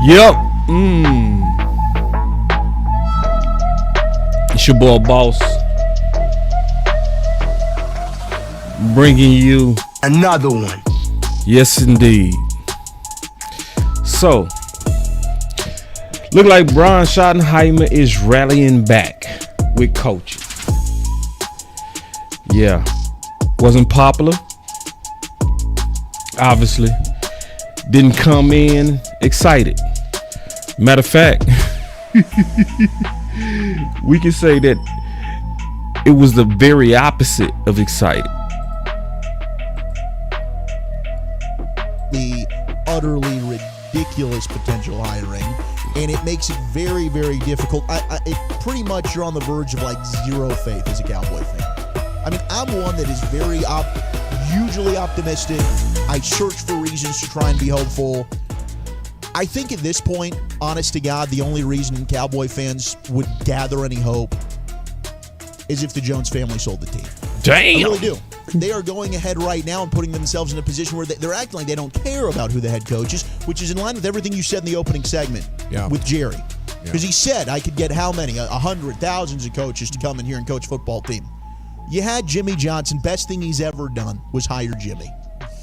Yep. It's your boy Boss, bringing you another one. Yes, indeed. So, look like Schottenheimer is rallying back with coaches. Yeah, wasn't popular. Obviously, didn't come in excited. Matter of fact, we can say that it was the very opposite of excited. The utterly ridiculous potential hiring, and it makes it very, very difficult. It pretty much you're on the verge of like zero faith as a Cowboy fan. I mean, I'm one that is very usually optimistic. I search for reasons to try and be hopeful. I think at this point, honest to God, the only reason Cowboy fans would gather any hope is if the Jones family sold the team. Damn. I really do. They are going ahead right now and putting themselves in a position where they're acting like they don't care about who the head coach is, which is in line with everything you said in the opening segment with Jerry. Because he said I could get how many? 100, thousands of coaches to come in here and coach football team. You had Jimmy Johnson. Best thing he's ever done was hire Jimmy.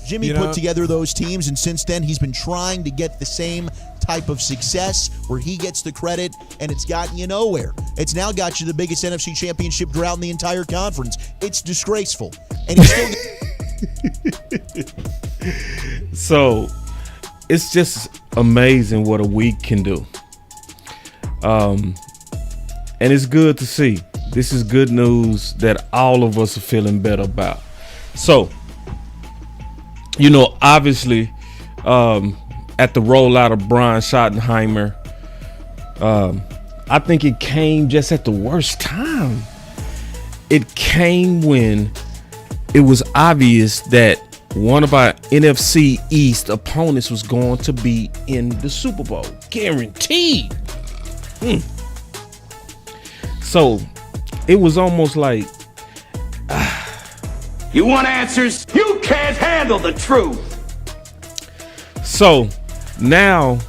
Jimmy put together those teams, and since then he's been trying to get the same type of success where he gets the credit, and it's gotten you nowhere. It's now got you the biggest NFC championship drought in the entire conference. It's disgraceful. And he's still So it's just amazing what a week can do. And it's good to see. This is good news that all of us are feeling better about. So, obviously, at the rollout of Schottenheimer, I think it came just at the worst time. It came when it was obvious that one of our NFC East opponents was going to be in the Super Bowl. Guaranteed. So it was almost like, You want answers? You can't handle the truth. So now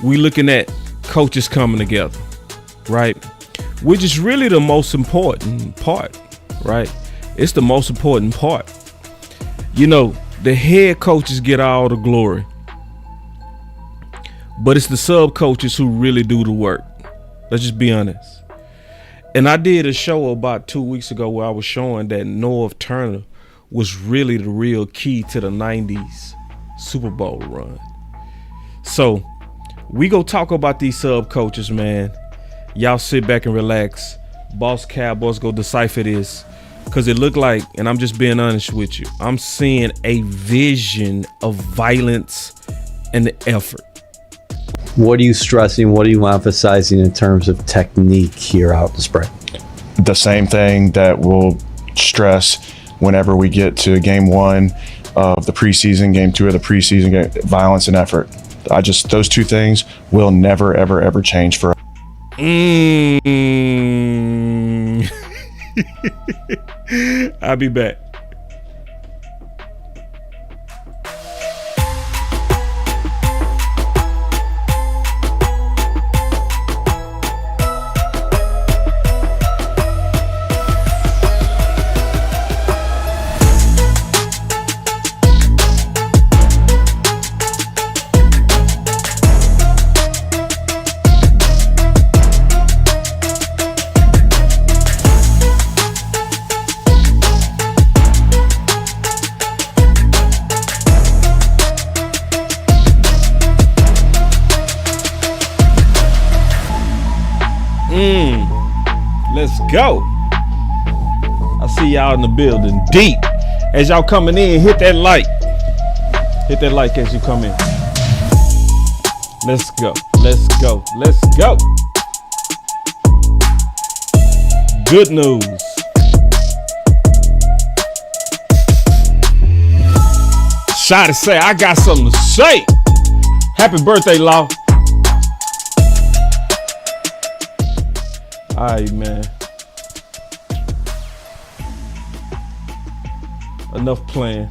we looking at coaches coming together, right? Which is really the most important part, right? It's the most important part. The head coaches get all the glory, but it's the sub coaches who really do the work. Let's just be honest. And I did a show about 2 weeks ago where I was showing that Norv Turner was really the real key to the 90s Super Bowl run. So we go talk about these sub coaches, man. Y'all sit back and relax. Boss Cowboys go decipher this, because it looked like, and I'm just being honest with you, I'm seeing a vision of violence and effort. What are you stressing? What are you emphasizing in terms of technique here out in the spring? The same thing that we'll stress whenever we get to game one of the preseason, game two of the preseason game, violence and effort. Those two things will never, ever, ever change for us. I'll be back. Let's go. I see y'all in the building deep. As y'all coming in, hit that like. Hit that like as you come in. Let's go. Let's go. Let's go. Good news. Shotty say, I got something to say. Happy birthday, Law. All right, man. Enough playing.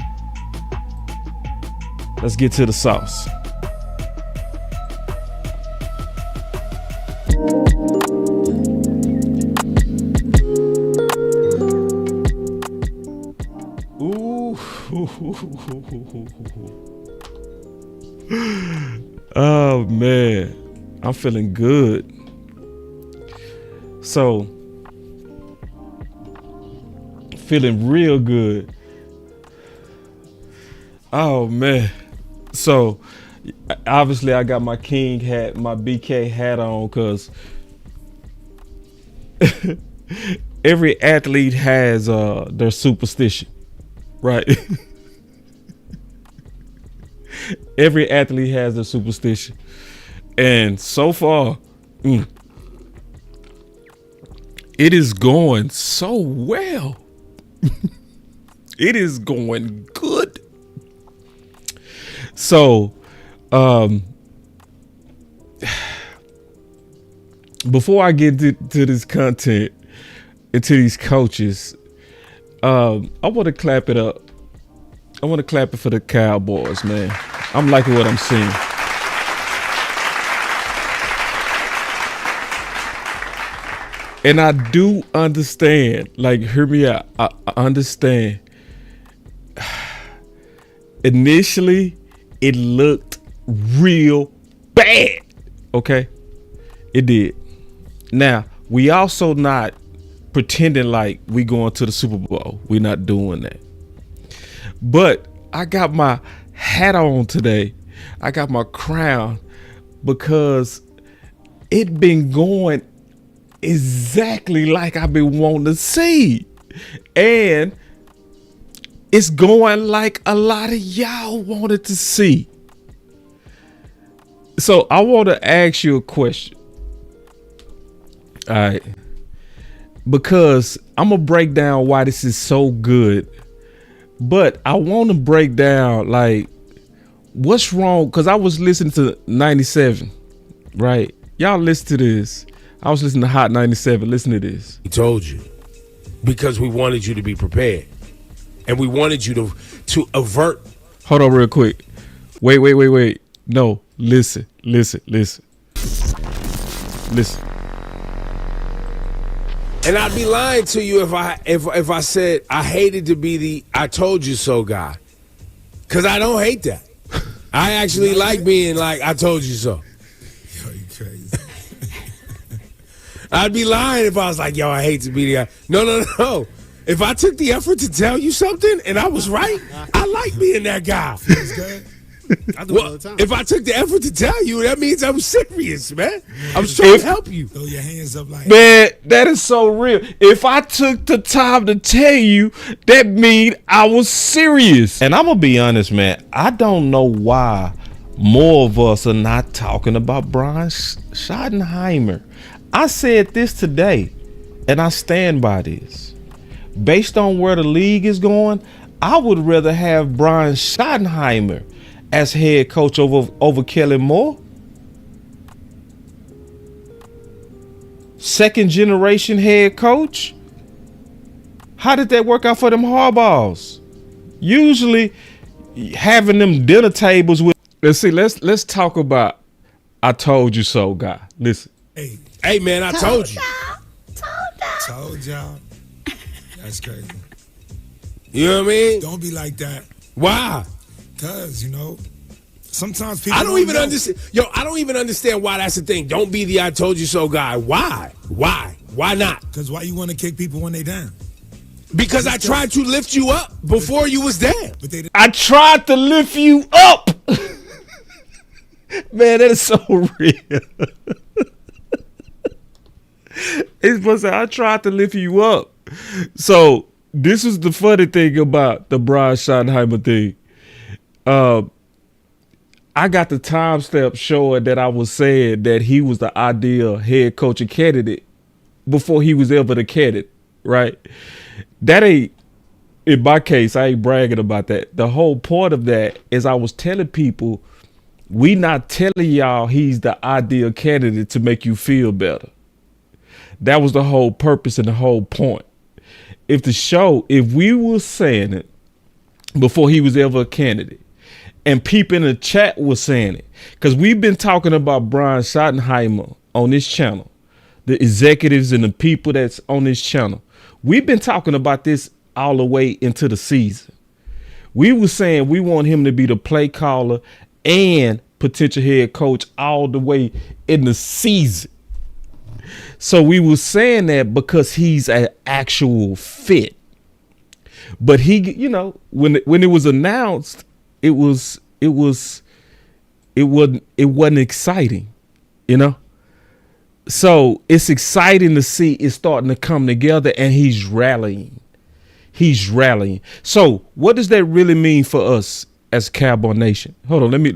Let's get to the sauce. Oh man, I'm feeling good. So, feeling real good. Oh man. So, obviously I got my King hat, my BK hat on, cause every athlete has their superstition, right? Every athlete has their superstition, and so far, it is going so well. It is going good. So, before I get to this content and to these coaches, I want to clap it up. I want to clap it for the Cowboys, man. I'm liking what I'm seeing. And I do understand, like, hear me out. I understand. Initially, it looked real bad. Okay? It did. Now, we also not pretending like we going to the Super Bowl. We're not doing that. But I got my hat on today. I got my crown because it been going exactly like I've been wanting to see. And it's going like a lot of y'all wanted to see. So I want to ask you a question. All right. Because I'm going to break down why this is so good. But I want to break down, like, what's wrong? Because I was listening to 97, right? Y'all listen to this. I was listening to Hot 97. Listen to this. We told you because we wanted you to be prepared. And we wanted you to avert. Hold on real quick. Wait. No, listen. And I'd be lying to you if I said I hated to be the I told you so guy. Because I don't hate that. I actually like being like I told you so. Yo, you crazy. I'd be lying if I was like, yo, I hate to be the guy. No. If I took the effort to tell you something and I was right, I like being that guy. Feels good. I do it all the time. If I took the effort to tell you, that means I'm serious, man. I was trying to help you. Throw your hands up like Man, that is so real. If I took the time to tell you, that means I was serious. And I'm going to be honest, man. I don't know why more of us are not talking about Brian Schottenheimer. I said this today, and I stand by this. Based on where the league is going, I would rather have Brian Schottenheimer as head coach over Kellen Moore. Second generation head coach. How did that work out for them Harbaughs? Usually having them dinner tables with. Let's talk about I told you so guy. Listen. Hey man, I told you. Told y'all. That's crazy. You know what I mean? Don't be like that. Why? Cause, sometimes people I don't even know. understand. Yo, I don't even understand why that's the thing. Don't be the I told you so guy. Why? Why not? Cause why you want to kick people when they down? Because I tried to lift you up before you was there. But they I tried to lift you up. Man, that is so real. It's supposed to say, I tried to lift you up. So this is the funny thing about the Brian Schottenheimer thing. I got the timestamp showing that I was saying that he was the ideal head coaching candidate before he was ever the candidate, right? That ain't, in my case, I ain't bragging about that. The whole point of that is I was telling people, we not telling y'all he's the ideal candidate to make you feel better. That was the whole purpose and the whole point. If we were saying it before he was ever a candidate, and people in the chat was saying it, because we've been talking about Brian Schottenheimer on this channel, the executives and the people that's on this channel. We've been talking about this all the way into the season. We were saying we want him to be the play caller and potential head coach all the way in the season. So we were saying that because he's an actual fit. But he, you know, when it was announced, it wasn't exciting, you know. So it's exciting to see it starting to come together, and he's rallying. So what does that really mean for us as Cowboy Nation? Hold on, let me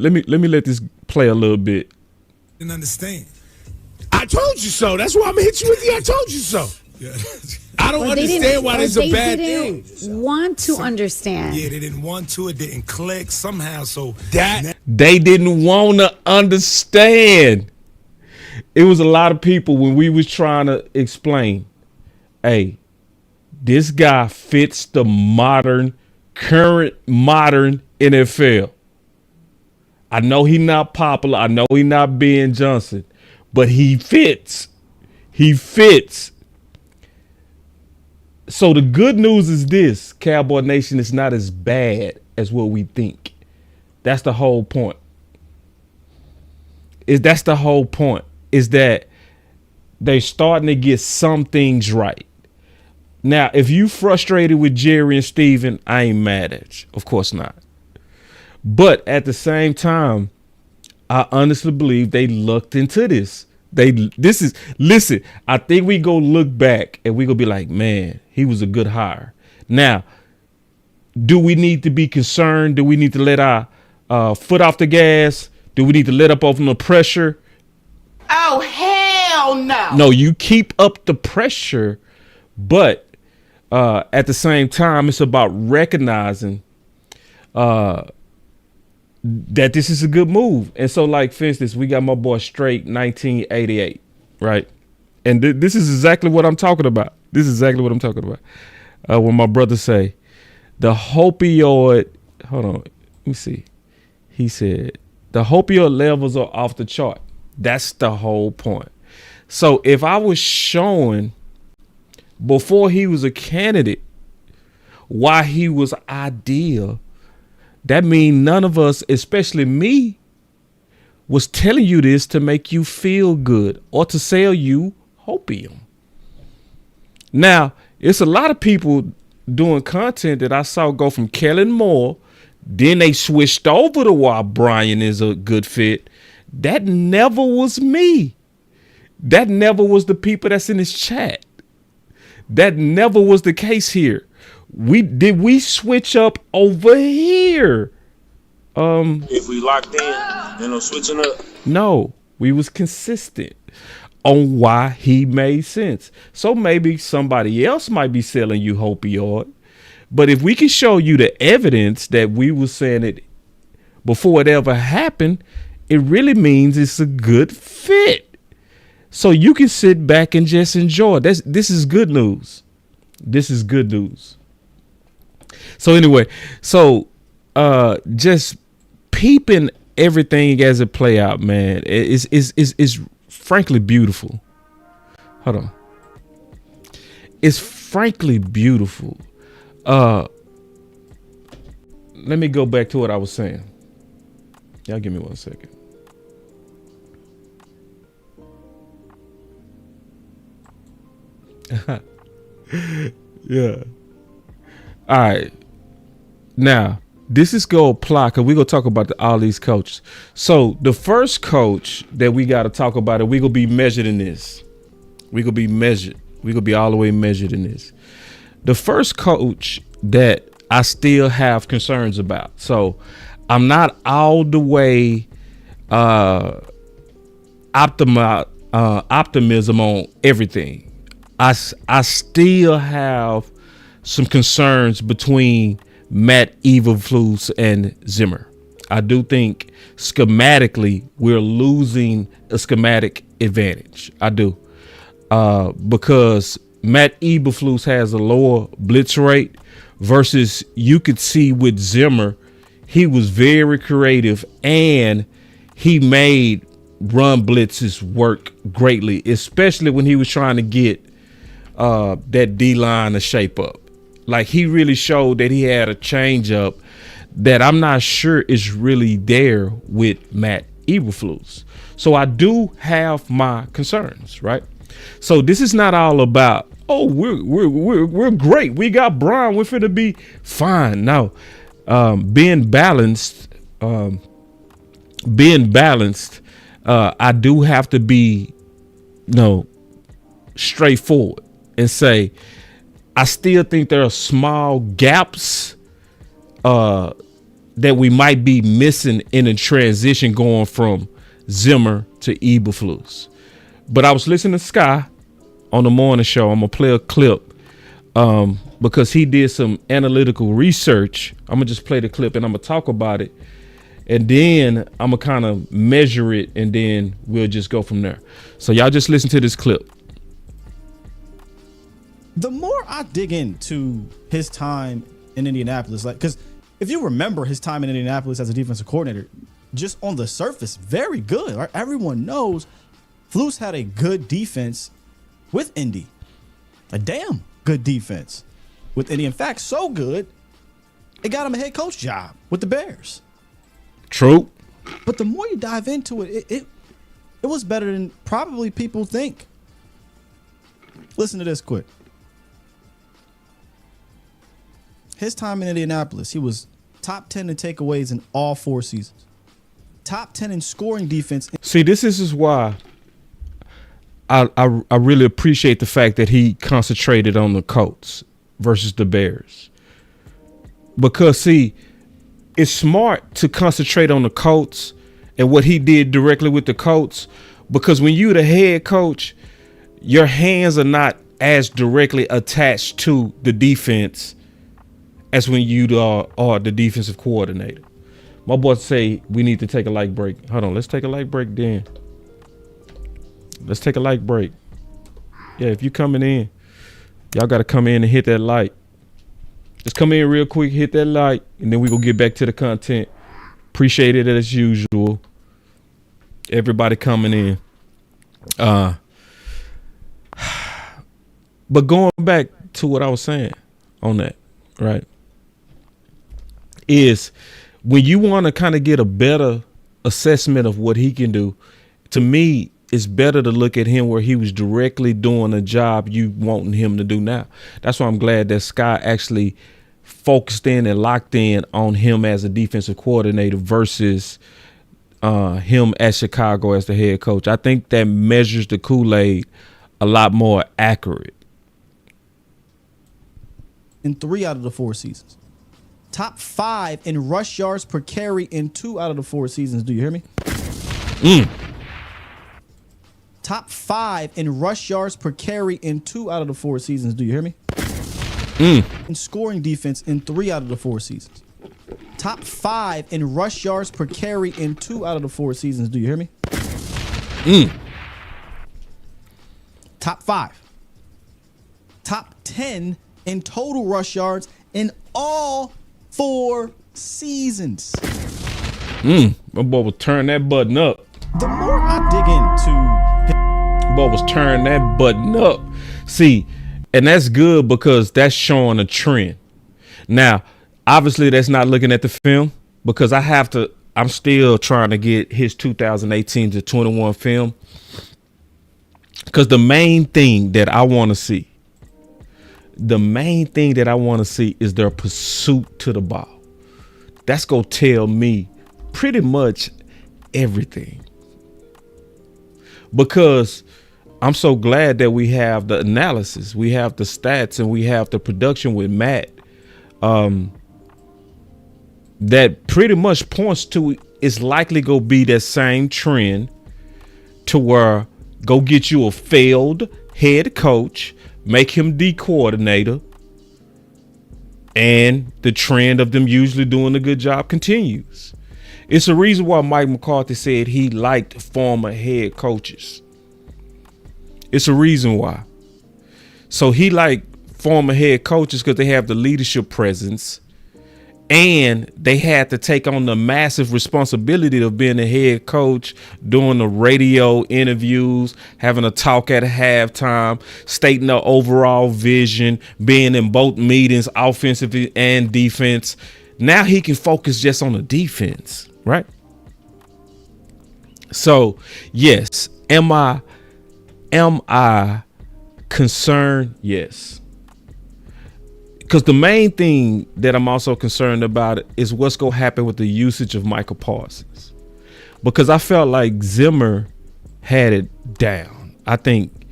let this play a little bit. Didn't understand. I told you so. That's why I'm gonna hit you with the I told you so. Yeah. I don't understand why there's a bad thing. thing. Want to understand? Yeah, they didn't want to. It didn't click somehow. So That They didn't want to understand. It was a lot of people when we was trying to explain, hey, this guy fits the current modern NFL. I know he's not popular. I know he's not Ben Johnson, but he fits. He fits. So the good news is this: Cowboy Nation is not as bad as what we think. That's the whole point. That's the whole point. Is that they're starting to get some things right. Now, if you frustrated with Jerry and Steven, I ain't mad at you. Of course not. But at the same time, I honestly believe they looked into this. Listen, I think we go look back and we gonna be like, man, he was a good hire. Now, do we need to be concerned? Do we need to let our foot off the gas? Do we need to let up off the pressure? Oh, hell no. No, you keep up the pressure, but at the same time, it's about recognizing that this is a good move. And so, like, for instance, we got my boy Straight 1988, right? And this is exactly what I'm talking about. When my brother say, the opioid, hold on, let me see. He said, the opioid levels are off the chart. That's the whole point. So if I was showing before he was a candidate why he was ideal, that means none of us, especially me, was telling you this to make you feel good or to sell you hopium. Now, it's a lot of people doing content that I saw go from Kellen Moore, then they switched over to why Brian is a good fit. That never was me. That never was the people that's in this chat. That never was the case here. We switch up over here? If we locked in, no switching up. No, we was consistent on why he made sense. So maybe somebody else might be selling you opioid, but if we can show you the evidence that we was saying it before it ever happened, it really means it's a good fit. So you can sit back and just enjoy. This is good news. This is good news. So anyway, just peeping everything as it play out, man, is frankly beautiful. Hold on. It's frankly beautiful. Let me go back to what I was saying. Y'all give me 1 second. Yeah. All right. Now, this is going to apply because we're going to talk about all these coaches. So the first coach that we got to talk about, and we're going to be measured in this. We're going to be measured. We're going to be all the way measured in this. The first coach that I still have concerns about. So I'm not all the way optimism on everything. I still have some concerns between Matt Eberflus and Zimmer. I do think schematically we're losing a schematic advantage. I do. Because Matt Eberflus has a lower blitz rate versus you could see with Zimmer, he was very creative and he made run blitzes work greatly, especially when he was trying to get that D-line to shape up. Like he really showed that he had a change up that I'm not sure is really there with Matt Eberflus. So I do have my concerns, right? So this is not all about, oh, we're great. We got Brian. We're finna be fine. No, being balanced. I do have to be, straightforward and say, I still think there are small gaps that we might be missing in a transition going from Zimmer to Eberflus. But I was listening to Sky on the morning show. I'm gonna play a clip because he did some analytical research. I'm gonna just play the clip and I'm gonna talk about it, and then I'm gonna kind of measure it, and then we'll just go from there. So y'all just listen to this clip. The more I dig into his time in Indianapolis, because if you remember his time in Indianapolis as a defensive coordinator, just on the surface, very good. Right? Everyone knows Flus had a good defense with Indy, a damn good defense with Indy. In fact, so good, it got him a head coach job with the Bears. True. But the more you dive into it, it was better than probably people think. Listen to this quick. His time in Indianapolis, he was top 10 in takeaways in all 4 seasons. Top 10 in scoring defense. See, this is why I really appreciate the fact that he concentrated on the Colts versus the Bears. Because, see, it's smart to concentrate on the Colts and what he did directly with the Colts, because when you're the head coach, your hands are not as directly attached to the defense as when you are the defensive coordinator. My boys say we need to take a light break. Hold on, let's take a light break then. Let's take a light break. Yeah, if you coming in, y'all got to come in and hit that light. Just come in real quick, hit that light, and then we gonna get back to the content. Appreciate it as usual. Everybody coming in. But going back to what I was saying on that, right, is when you want to kind of get a better assessment of what he can do, to me, it's better to look at him where he was directly doing a job you wanting him to do now. That's why I'm glad that Sky actually focused in and locked in on him as a defensive coordinator versus him at Chicago as the head coach. I think that measures the Kool-Aid a lot more accurate. In 3 out of the 4 seasons. Top 5 in rush yards per carry in 2 out of the 4 seasons. Do you hear me? Top 5 in rush yards per carry in 2 out of the 4 seasons. Do you hear me? In scoring defense in 3 out of the 4 seasons. Top 5 in rush yards per carry in 2 out of the 4 seasons. Do you hear me? Top 5. Top 10 in total rush yards in all 4 seasons. My boy was turn that button up. The more I dig into, boy was turn that button up. See, and that's good because that's showing a trend. Now, obviously, that's not looking at the film because I'm still trying to get his 2018 to 21 film. Because the main thing that I want to see is their pursuit to the ball. That's going to tell me pretty much everything. Because I'm so glad that we have the analysis, we have the stats, and we have the production with Matt that pretty much points to it's likely going to be that same trend to where go get you a failed head coach, make him the coordinator, and the trend of them usually doing a good job continues. It's a reason why Mike McCarthy said he liked former head coaches. It's a reason why. So he liked former head coaches because they have the leadership presence, and they had to take on the massive responsibility of being a head coach, doing the radio interviews, having a talk at halftime, stating the overall vision, being in both meetings, offensive and defense. Now he can focus just on the defense, right? So, yes, am I concerned? Yes. Because the main thing that I'm also concerned about is what's going to happen with the usage of Michael Parsons. Because I felt like Zimmer had it down. I think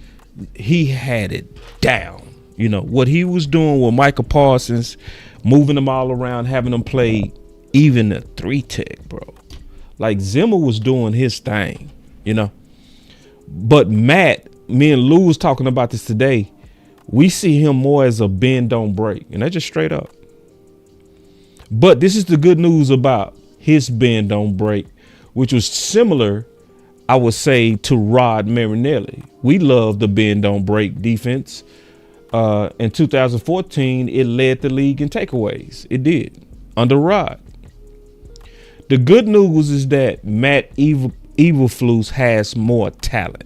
he had it down. You know, what he was doing with Michael Parsons, moving them all around, having them play even a 3-tech, bro. Like Zimmer was doing his thing, you know. But Matt, me and Lou was talking about this today. We see him more as a bend don't break, and that's just straight up. But this is the good news about his bend don't break, which was similar, I would say, to Rod Marinelli. We love the bend don't break defense. In 2014, it led the league in takeaways. It did under Rod. The good news is that Matt Eberflus has more talent.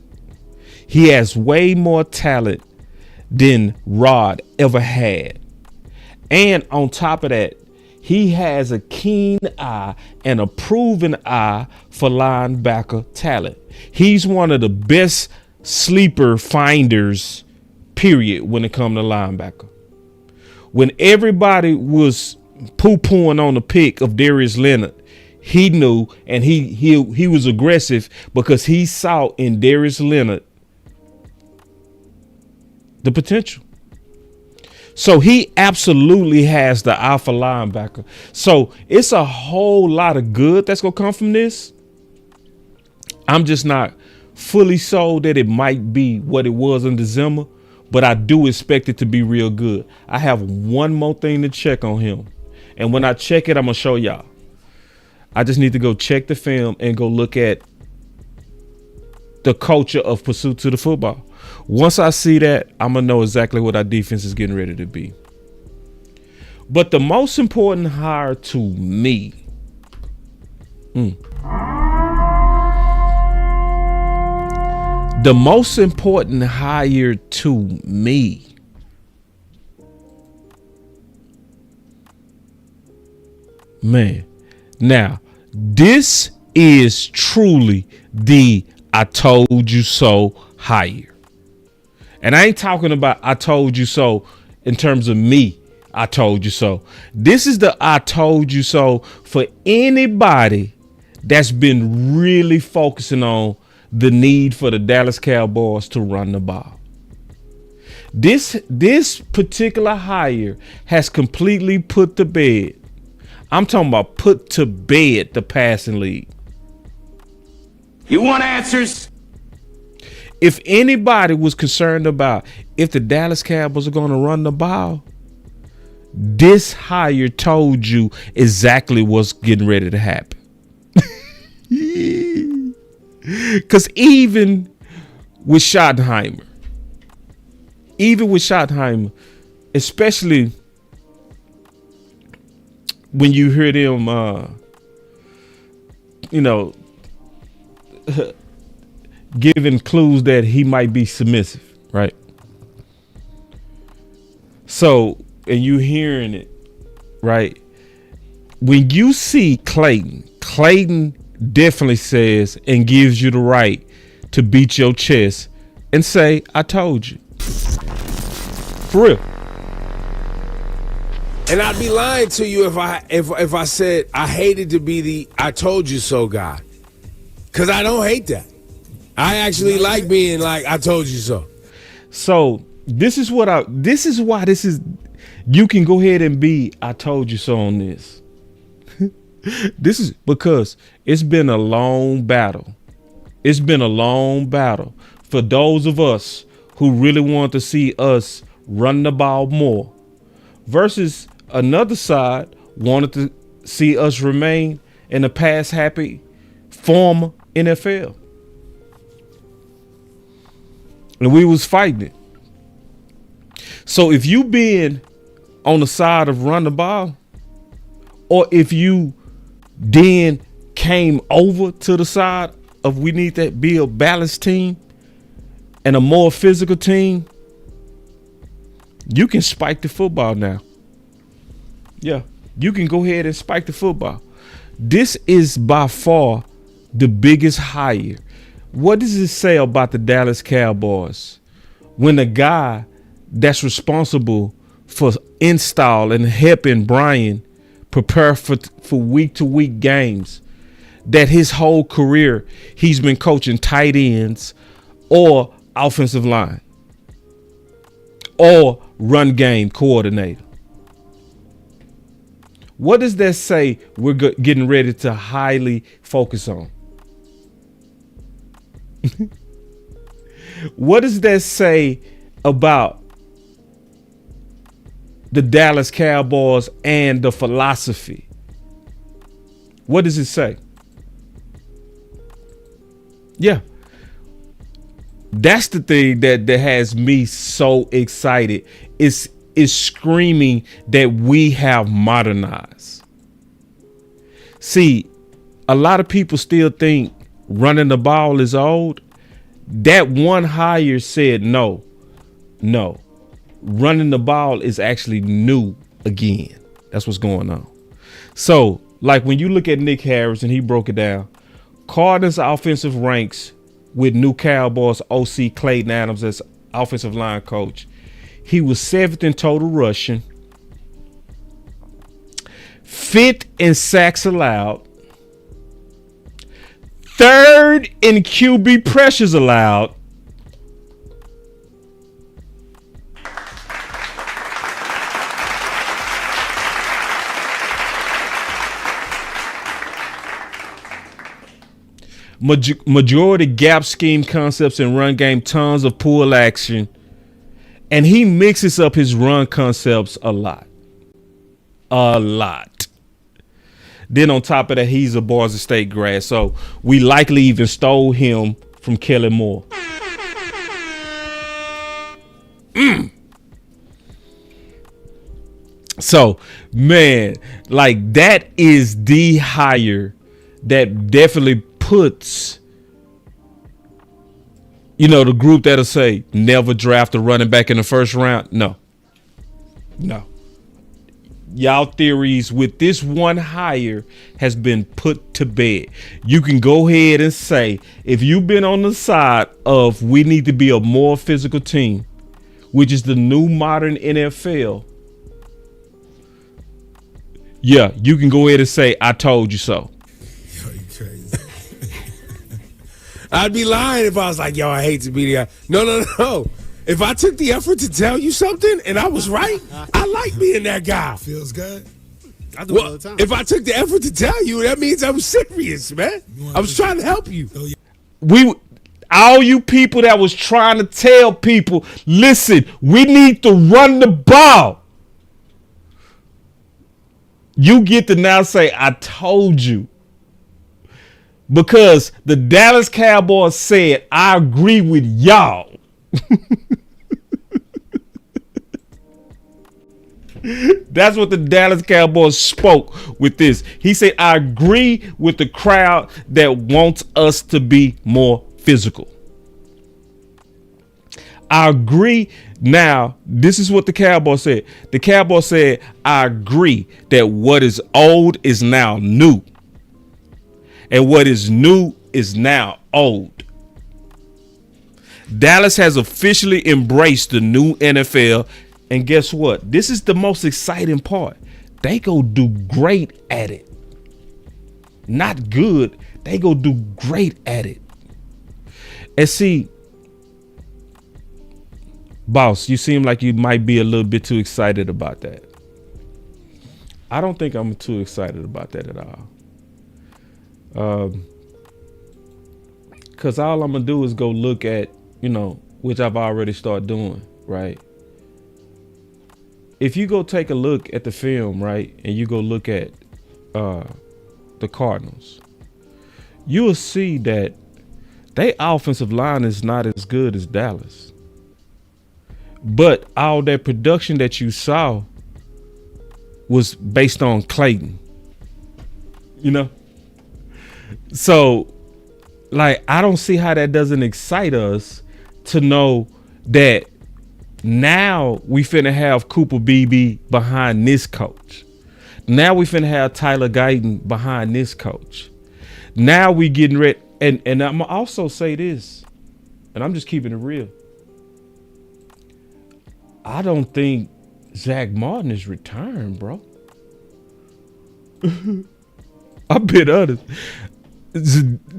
He has way more talent than Rod ever had. And on top of that, he has a keen eye and a proven eye for linebacker talent. He's one of the best sleeper finders, period, when it comes to linebacker. When everybody was poo-pooing on the pick of Darius Leonard, he knew, and he was aggressive because he saw in Darius Leonard the potential. So he absolutely has the alpha linebacker. So it's a whole lot of good that's going to come from this. I'm just not fully sold that it might be what it was in December, but I do expect it to be real good. I have one more thing to check on him. And when I check it, I'm going to show y'all. I just need to go check the film and go look at the culture of pursuit to the football. Once I see that, I'm going to know exactly what our defense is getting ready to be. But the most important hire to me, the most important hire to me now, this is truly the I told you so hire. And I ain't talking about I told you so in terms of me. I told you so. This is the I told you so for anybody that's been really focusing on the need for the Dallas Cowboys to run the ball. This particular hire has completely put to bed. I'm talking about put to bed the passing league. You want answers? If anybody was concerned about if the Dallas Cowboys are going to run the ball, this hire told you exactly what's getting ready to happen. Because even with Schottenheimer, especially when you hear them, giving clues that he might be submissive, right? So, and you hearing it, right? When you see Clayton definitely says and gives you the right to beat your chest and say, I told you. For real. And I'd be lying to you if I said I hated to be the I told you so guy. Because I don't hate that. I actually like being like, I told you so. So this is why you can go ahead and be, I told you so on this. This is because it's been a long battle. It's been a long battle for those of us who really want to see us run the ball more versus another side wanted to see us remain in the pass happy former NFL. And we was fighting it. So if you been on the side of run the ball, or if you then came over to the side of we need to be a balanced team and a more physical team, you can spike the football now. Yeah. You can go ahead and spike the football. This is by far the biggest hire. What does it say about the Dallas Cowboys when the guy that's responsible for install and helping Brian prepare for week-to-week games, that his whole career he's been coaching tight ends or offensive line or run game coordinator? What does that say we're getting ready to highly focus on? What does that say about the Dallas Cowboys and the philosophy? What does it say? Yeah. That's the thing that has me so excited. Is screaming that we have modernized. See, a lot of people still think running the ball is old. That one hire said no. Running the ball is actually new again. That's what's going on. So, like when you look at Nick Harris and he broke it down, Cardinals offensive ranks with new Cowboys OC Clayton Adams as offensive line coach. He was 7th in total rushing, 5th in sacks allowed, 3rd in QB pressures allowed, majority gap scheme concepts and run game, tons of pull action. And he mixes up his run concepts a lot. Then on top of that, he's a Boise State grad. So we likely even stole him from Kellen Moore. So, man, like that is the hire that definitely puts, the group that'll say never draft a running back in the first round. No. Y'all theories with this one hire has been put to bed. You can go ahead and say, if you've been on the side of we need to be a more physical team, which is the new modern NFL, yeah, you can go ahead and say, I told you so. Yo, you crazy. I'd be lying if I was like, yo, I hate to be the guy. No. If I took the effort to tell you something and I was right, I like being that guy. Feels good. I do it all the time. If I took the effort to tell you, that means I'm serious, man. I was trying to help you. All you people that was trying to tell people, listen, we need to run the ball. You get to now say, I told you. Because the Dallas Cowboys said, I agree with y'all. That's what the Dallas Cowboys spoke with this. He said, I agree with the crowd that wants us to be more physical. I agree. Now, this is what the Cowboys said. The Cowboys said, I agree that what is old is now new. And what is new is now old. Dallas has officially embraced the new NFL. And guess what? This is the most exciting part. They go do great at it. Not good. They go do great at it. And see, boss, you seem like you might be a little bit too excited about that. I don't think I'm too excited about that at all. Because all I'm going to do is go look at, which I've already started doing, right? If you go take a look at the film, right, and you go look at the Cardinals, you will see that their offensive line is not as good as Dallas. But all that production that you saw was based on Clayton. So, like, I don't see how that doesn't excite us to know that now we finna have Cooper Beebe behind this coach. Now we finna have Tyler Guyton behind this coach. Now we getting ready. And I'm also say this, and I'm just keeping it real. I don't think Zach Martin is retiring, bro. I've been honest.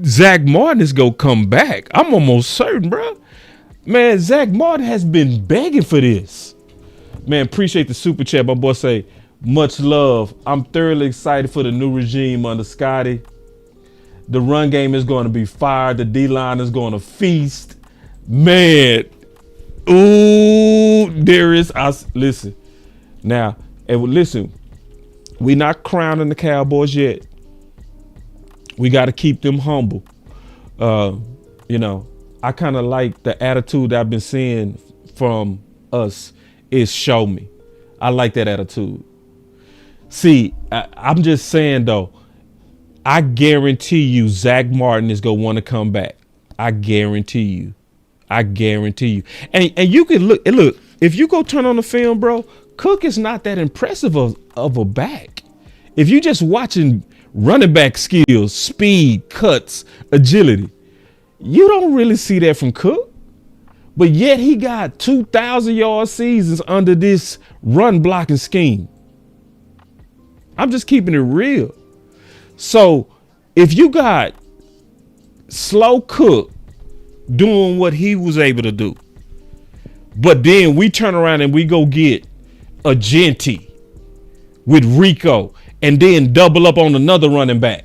Zach Martin is gonna come back. I'm almost certain, bro. Man, Zach Martin has been begging for this. Man, appreciate the super chat. My boy say, much love. I'm thoroughly excited for the new regime under Scotty. The run game is going to be fired. The D-line is going to feast. Man. Ooh, there is. Listen. Now, and listen, we not crowning the Cowboys yet. We got to keep them humble. You know, I kind of like the attitude I've been seeing from us is show me. I like that attitude. See, I'm just saying, though, I guarantee you Zach Martin is going to want to come back. I guarantee you. And you can look, if you go turn on the film, bro, Cook is not that impressive of a back. If you just watching running back skills, speed, cuts, agility, you don't really see that from Cook. But yet he got 2,000-yard seasons under this run blocking scheme. I'm just keeping it real. So if you got slow Cook doing what he was able to do, but then we turn around and we go get a Genty with Rico and then double up on another running back.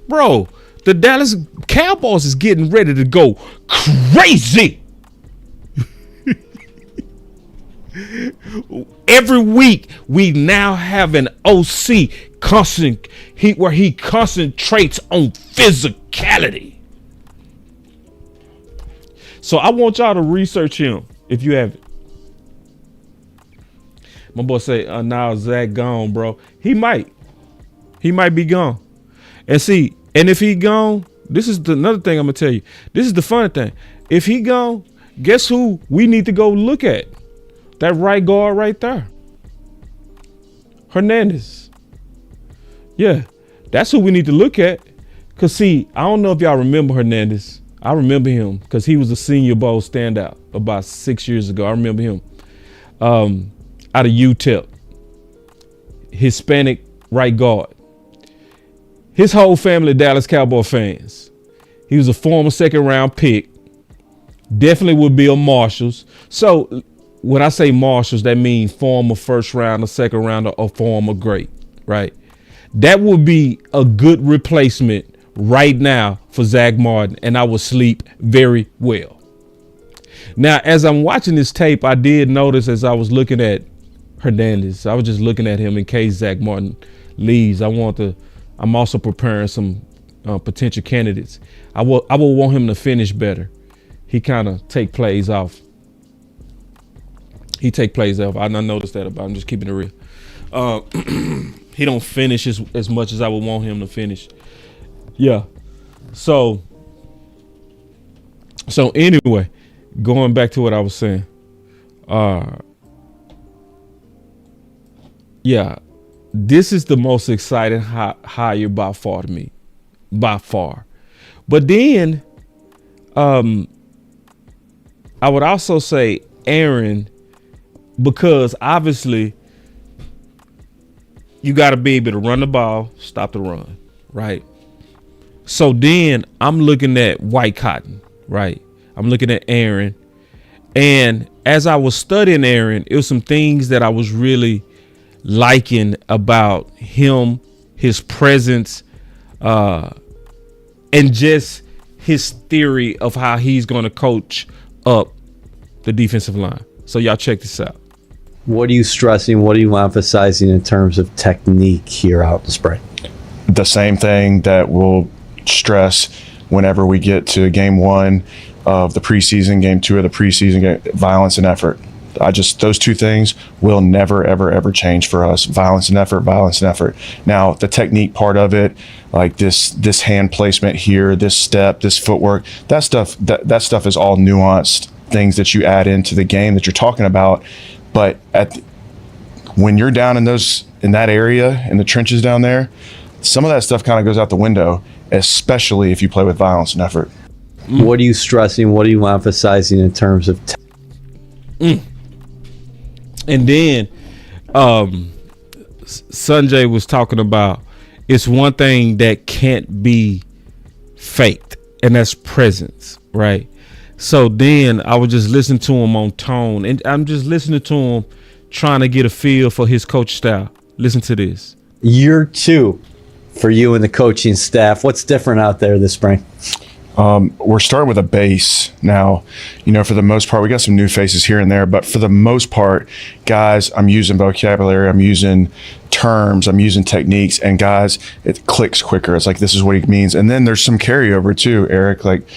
Bro, the Dallas Cowboys is getting ready to go crazy. Every week we now have an OC where he concentrates on physicality. So I want y'all to research him if you haven't. My boy say, now Zach gone, bro. He might be gone. And see, and if he gone, this is another thing I'm gonna tell you. This is the funny thing. If he gone, guess who we need to go look at? That right guard right there. Hernandez. Yeah, that's who we need to look at. Cause see, I don't know if y'all remember Hernandez. I remember him because he was a Senior Bowl standout about 6 years ago. I remember him out of UTEP, Hispanic right guard. His whole family Dallas Cowboy fans. He was a former second-round pick. Definitely would be a Marshalls. So when I say Marshalls, that means former first round or second round or former great, right? That would be a good replacement right now for Zach Martin, and I would sleep very well. Now, as I'm watching this tape, I did notice as I was looking at Hernandez, I was just looking at him in case Zach Martin leaves. I'm also preparing some potential candidates. I will want him to finish better. He kind of take plays off. I noticed that about him. I'm just keeping it real. He don't finish as much as I would want him to finish. Yeah. So anyway, going back to what I was saying. Yeah, this is the most exciting hire by far to me. By far. But then I would also say Aaron, because obviously you got to be able to run the ball, stop the run, right? So then I'm looking at Whitecotton, right? I'm looking at Aaron. And as I was studying Aaron, it was some things that I was really liking about him, his presence, and just his theory of how he's going to coach up the defensive line. So y'all check this out. What are you stressing? What are you emphasizing in terms of technique here out in the spring? The same thing that we'll stress whenever we get to game one of the preseason, game two of the preseason game, violence and effort. Those two things will never, ever, ever change for us. Violence and effort, violence and effort. Now, the technique part of it, like this hand placement here, this step, this footwork, that stuff is all nuanced things that you add into the game that you're talking about. But when you're down in that area, in the trenches down there, some of that stuff kind of goes out the window, especially if you play with violence and effort. What are you stressing? What are you emphasizing in terms of And then Sanjay was talking about it's one thing that can't be faked, and that's presence, right? So then I was just listening to him on tone, and I'm just listening to him trying to get a feel for his coach style. Listen to this. Year 2 for you and the coaching staff? What's different out there this spring? We're starting with a base now. For the most part, we got some new faces here and there, but for the most part, guys, I'm using vocabulary, I'm using terms, I'm using techniques, and guys, it clicks quicker. It's like, this is what he means. And then there's some carryover too, Eric. Like,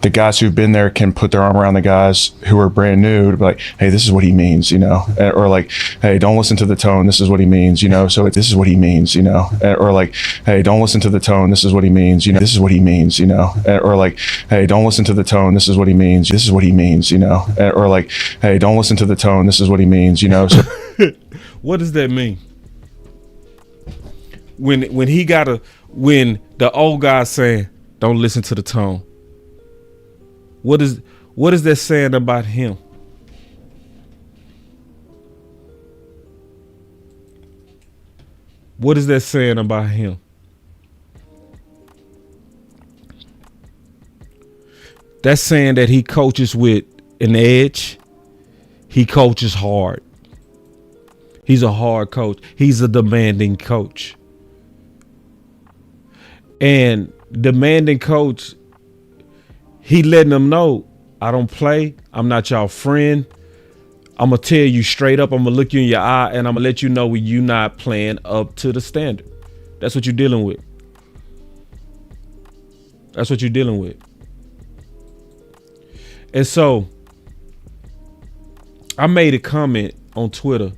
the guys who've been there can put their arm around the guys who are brand new to be like, hey, this is what he means, or like, hey, don't listen to the tone. This is what he means, so this is what he means, or like, hey, don't listen to the tone. This is what he means, this is what he means, or like, hey, don't listen to the tone. This is what he means. This is what he means, or like, hey, don't listen to the tone. This is what he means, So what does that mean? When the old guy's saying, don't listen to the tone. What is that saying about him? What is that saying about him? That's saying that he coaches with an edge. He coaches hard. He's a hard coach. He's a demanding coach. And demanding coach, he letting them know, I don't play. I'm not y'all friend. I'm going to tell you straight up. I'm going to look you in your eye, and I'm going to let you know when you're not playing up to the standard. That's what you're dealing with. That's what you're dealing with. And so I made a comment on Twitter.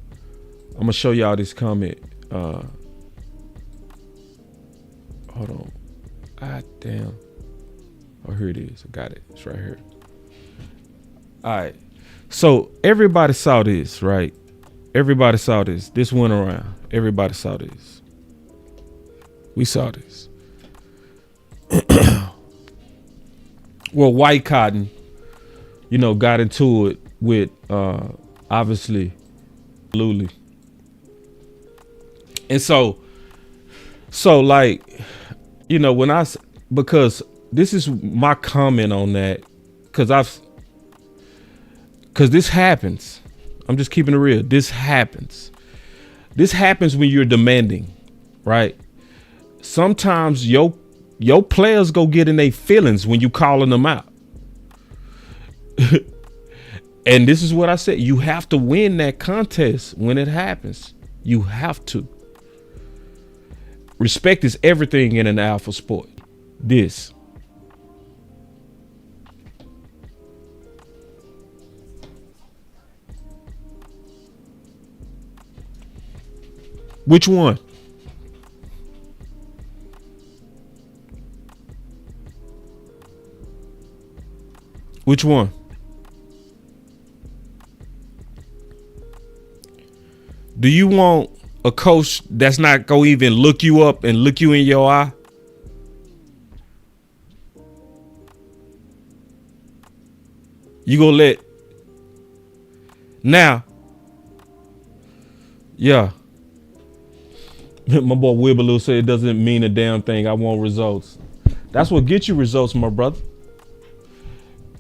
I'm going to show y'all this comment. Hold on. God damn. Oh, here it is. I got it. It's right here. All right. So everybody saw this, right? Everybody saw this. This went around. Everybody saw this. We saw this. Well, Whitecotton, got into it with obviously Luli. And so like, because this is my comment on that, because this happens. I'm just keeping it real. This happens. This happens when you're demanding, right? Sometimes your players go get in their feelings when you calling them out. And this is what I said. You have to win that contest when it happens. You have to. Respect is everything in an alpha sport. This. Which one? Which one? Do you want a coach that's not gonna even look you up and look you in your eye? You gonna let now? Yeah. My boy Wibbaloo said it doesn't mean a damn thing. I want results. That's what gets you results, my brother.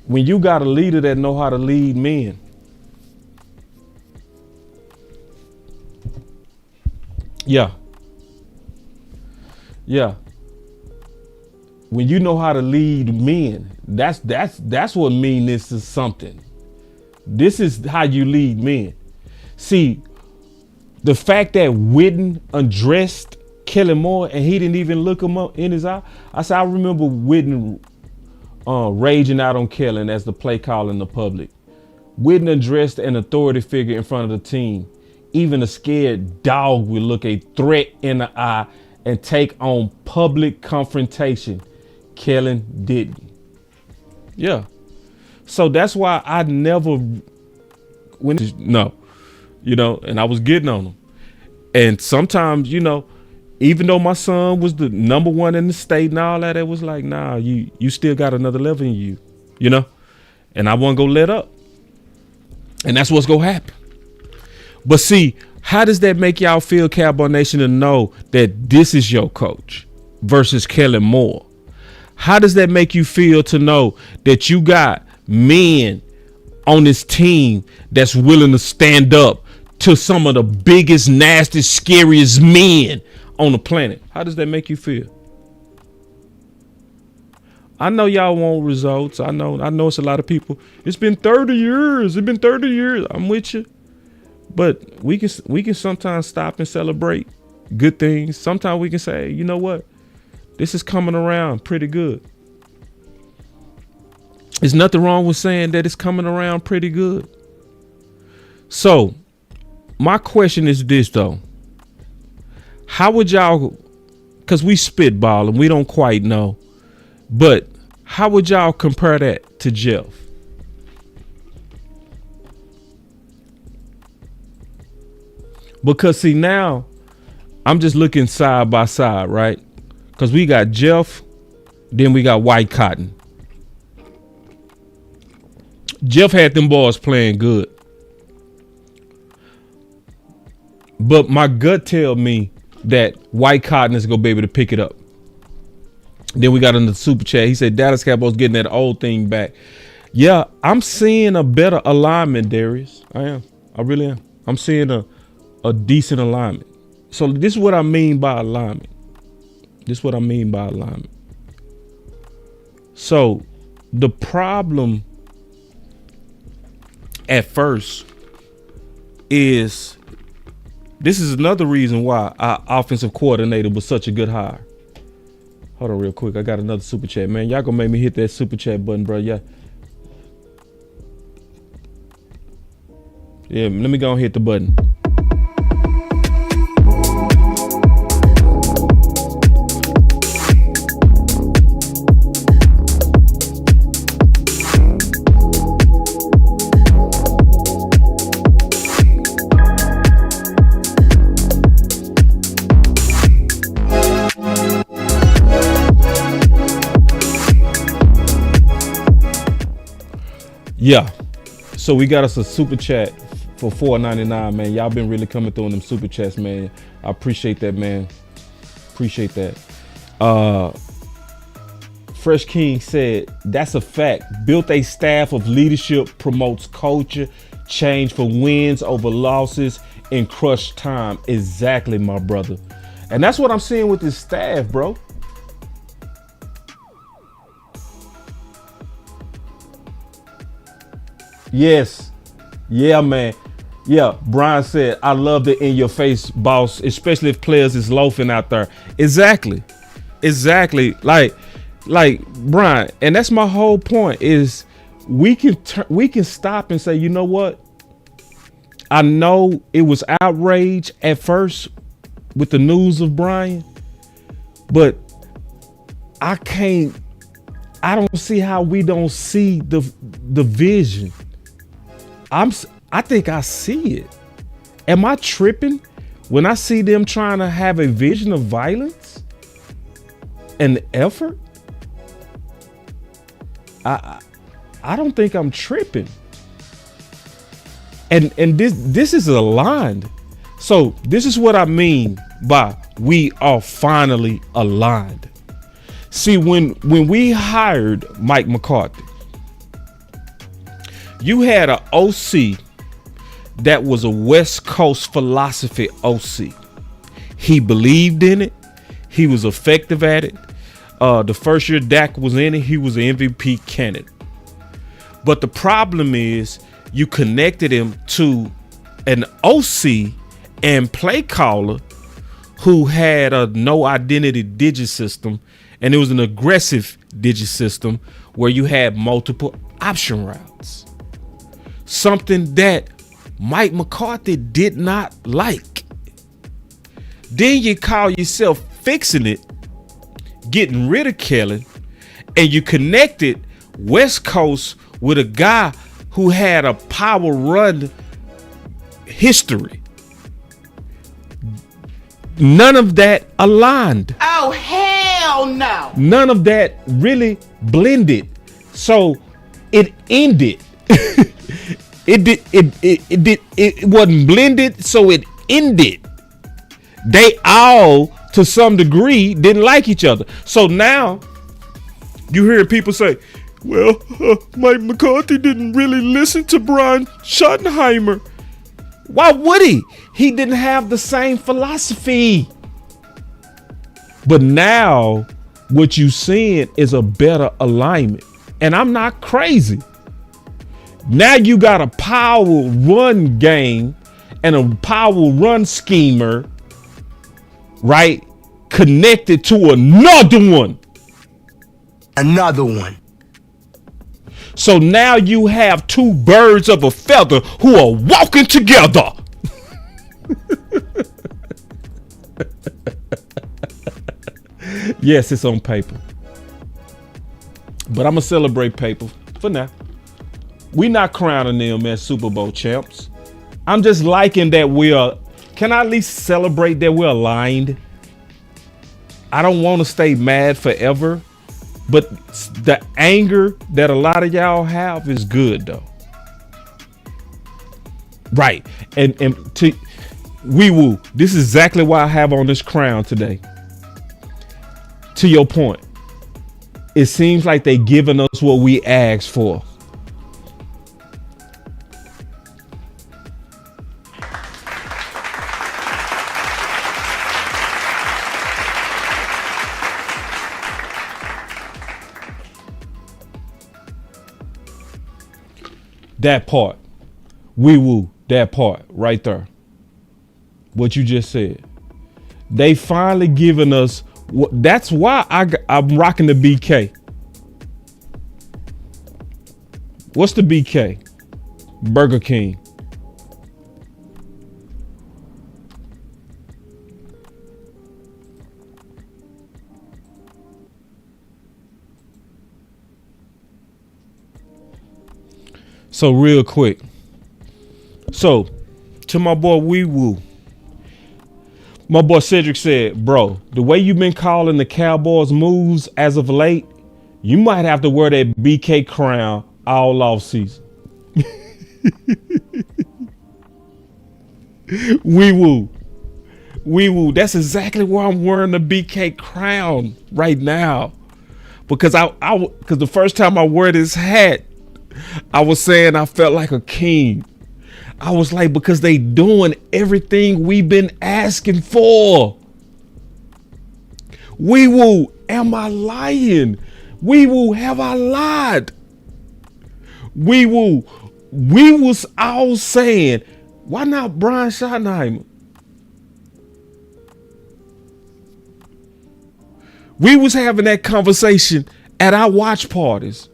When you got a leader that know how to lead men. Yeah. Yeah. When you know how to lead men, that's what meanness is something. This is how you lead men. See, the fact that Witten undressed Kellen Moore and he didn't even look him up in his eye. I remember Witten raging out on Kellen as the play call in the public. Witten addressed an authority figure in front of the team. Even a scared dog would look a threat in the eye and take on public confrontation. Kellen didn't. Yeah. So that's why I never went. No, and I was getting on him. And sometimes, you know, even though my son was the number one in the state and all that, it was like, nah, you still got another level in you, you know? And I wasn't gonna let up. And that's what's gonna happen. But see, how does that make y'all feel, Cowboy Nation, to know that this is your coach versus Kellen Moore? How does that make you feel to know that you got men on this team that's willing to stand up to some of the biggest, nastiest, scariest men on the planet? How does that make you feel? I know y'all want results. I know it's a lot of people. It's been 30 years. It's been 30 years. I'm with you. But we can sometimes stop and celebrate good things. Sometimes we can say, you know what? This is coming around pretty good. There's nothing wrong with saying that it's coming around pretty good. So my question is this, though. How would y'all, because we spitball and we don't quite know, but how would y'all compare that to Jeff? Because see, now I'm just looking side by side, right? Because we got Jeff, then we got Whitecotton. Jeff had them boys playing good. But my gut tell me that Whitecotton is going to be able to pick it up. Then we got in the super chat. He said Dallas Cowboys getting that old thing back. Yeah, I'm seeing a better alignment, Darius. I am. I really am. I'm seeing a decent alignment. So this is what I mean by alignment. So the problem at first is, this is another reason why our offensive coordinator was such a good hire. Hold on real quick. I got another super chat, man. Y'all gonna make me hit that super chat button, bro. Yeah, let me go and hit the button. Yeah, so we got us a super chat for $4.99, man. Y'all been really coming through on them super chats, man. I appreciate that, man. Appreciate that. Fresh King said, that's a fact. Built a staff of leadership, promotes culture, change for wins over losses, in crushed time. Exactly, my brother. And that's what I'm seeing with this staff, bro. Yes. Yeah, man. Yeah, Brian said, I love the in your face, boss, especially if players is loafing out there. Exactly. Like Brian, and that's my whole point is we can stop and say, you know what? I know it was outrage at first with the news of Brian, but I don't see how we don't see the vision. I think I see it. Am I tripping when I see them trying to have a vision of violence and effort? I don't think I'm tripping. And this is aligned. So this is what I mean by we are finally aligned. See, when we hired Mike McCarthy, you had an OC that was a West Coast philosophy OC. He believed in it. He was effective at it. The first year Dak was in it, he was an MVP candidate. But the problem is you connected him to an OC and play caller who had a no identity digit system, and it was an aggressive digit system where you had multiple option routes. Something that Mike McCarthy did not like. Then you call yourself fixing it, getting rid of Kellen, and you connected West Coast with a guy who had a power run history. None of that aligned. Oh, hell no. None of that really blended. So it ended. It wasn't blended, so it ended. They all, to some degree, didn't like each other. So now you hear people say, well, Mike McCarthy didn't really listen to Brian Schottenheimer. Why would he? He didn't have the same philosophy. But now what you seeing is a better alignment. And I'm not crazy. Now you got a power run game and a power run schemer, right? Connected to another one. Another one. So now you have two birds of a feather who are walking together. Yes, it's on paper. But I'm going to celebrate paper for now. We're not crowning them as Super Bowl champs. I'm just liking that can I at least celebrate that we're aligned? I don't want to stay mad forever. But the anger that a lot of y'all have is good though. Right. And to wee woo, this is exactly why I have on this crown today. To your point, it seems like they giving us what we asked for. That part, wee woo, that part right there. What you just said. They finally given us. That's why I'm rocking the BK. What's the BK? Burger King. So real quick. So to my boy Wee Woo. My boy Cedric said, bro, the way you've been calling the Cowboys moves as of late, you might have to wear that BK crown all off season. Wee Woo. Wee Woo. That's exactly why I'm wearing the BK crown right now. Because because the first time I wore this hat, I was saying I felt like a king. I was like, because they doing everything we've been asking for. Wee Woo, am I lying? Wee Woo, have I lied? Wee Woo, we was all saying, why not Brian Schottenheimer? We was having that conversation at our watch parties.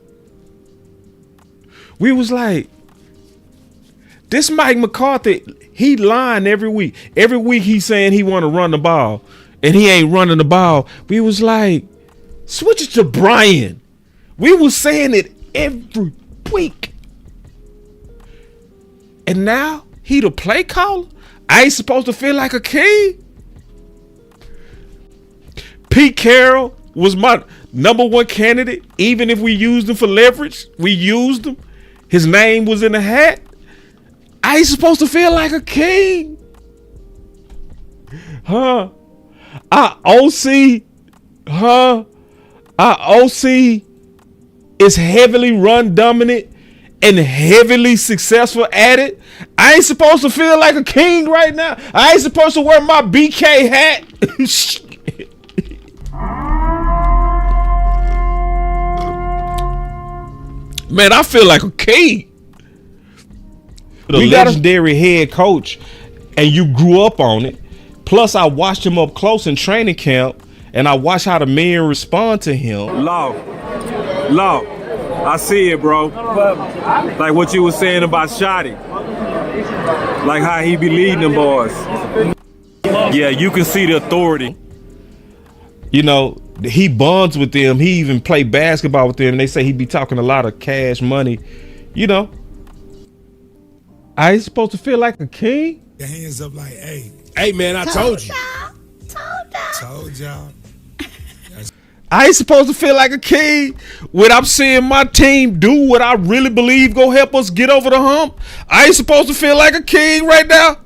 We was like, this Mike McCarthy, he lying every week. Every week he's saying he want to run the ball, and he ain't running the ball. We was like, switch it to Brian. We was saying it every week. And now he the play caller? I ain't supposed to feel like a king? Pete Carroll was my number one candidate. Even if we used him for leverage, we used him. His name was in the hat. I ain't supposed to feel like a king. Our OC is heavily run dominant and heavily successful at it. I ain't supposed to feel like a king right now. I ain't supposed to wear my BK hat. Man, I feel like a king. The legendary head coach, and you grew up on it. Plus, I watched him up close in training camp, and I watched how the men respond to him. Law, I see it, bro. Like what you were saying about Shotty. Like how he be leading them boys. Yeah, you can see the authority. You know, he bonds with them. He even played basketball with them. And they say he be talking a lot of cash money. You know, I ain't supposed to feel like a king. Your hands up like, hey man, I told you. Told y'all. I ain't supposed to feel like a king when I'm seeing my team do what I really believe gonna help us get over the hump. I ain't supposed to feel like a king right now.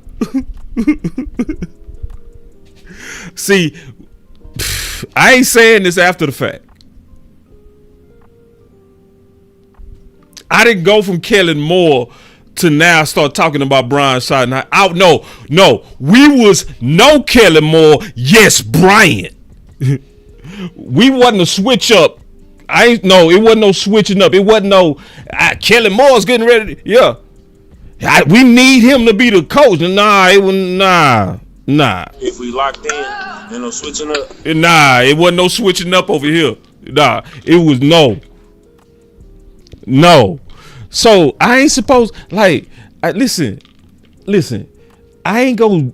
See, I ain't saying this after the fact. I didn't go from Kellen Moore to now start talking about Brian Schottenheimer. No, we was no Kellen Moore, yes Brian. We wasn't a switch up. It wasn't no switching up. It wasn't no Kellen Moore's getting ready. Yeah, we need him to be the coach. Nah. If we locked in, ain't no switching up. Nah, it wasn't no switching up over here. Nah, it was no. So I ain't supposed listen. I ain't gonna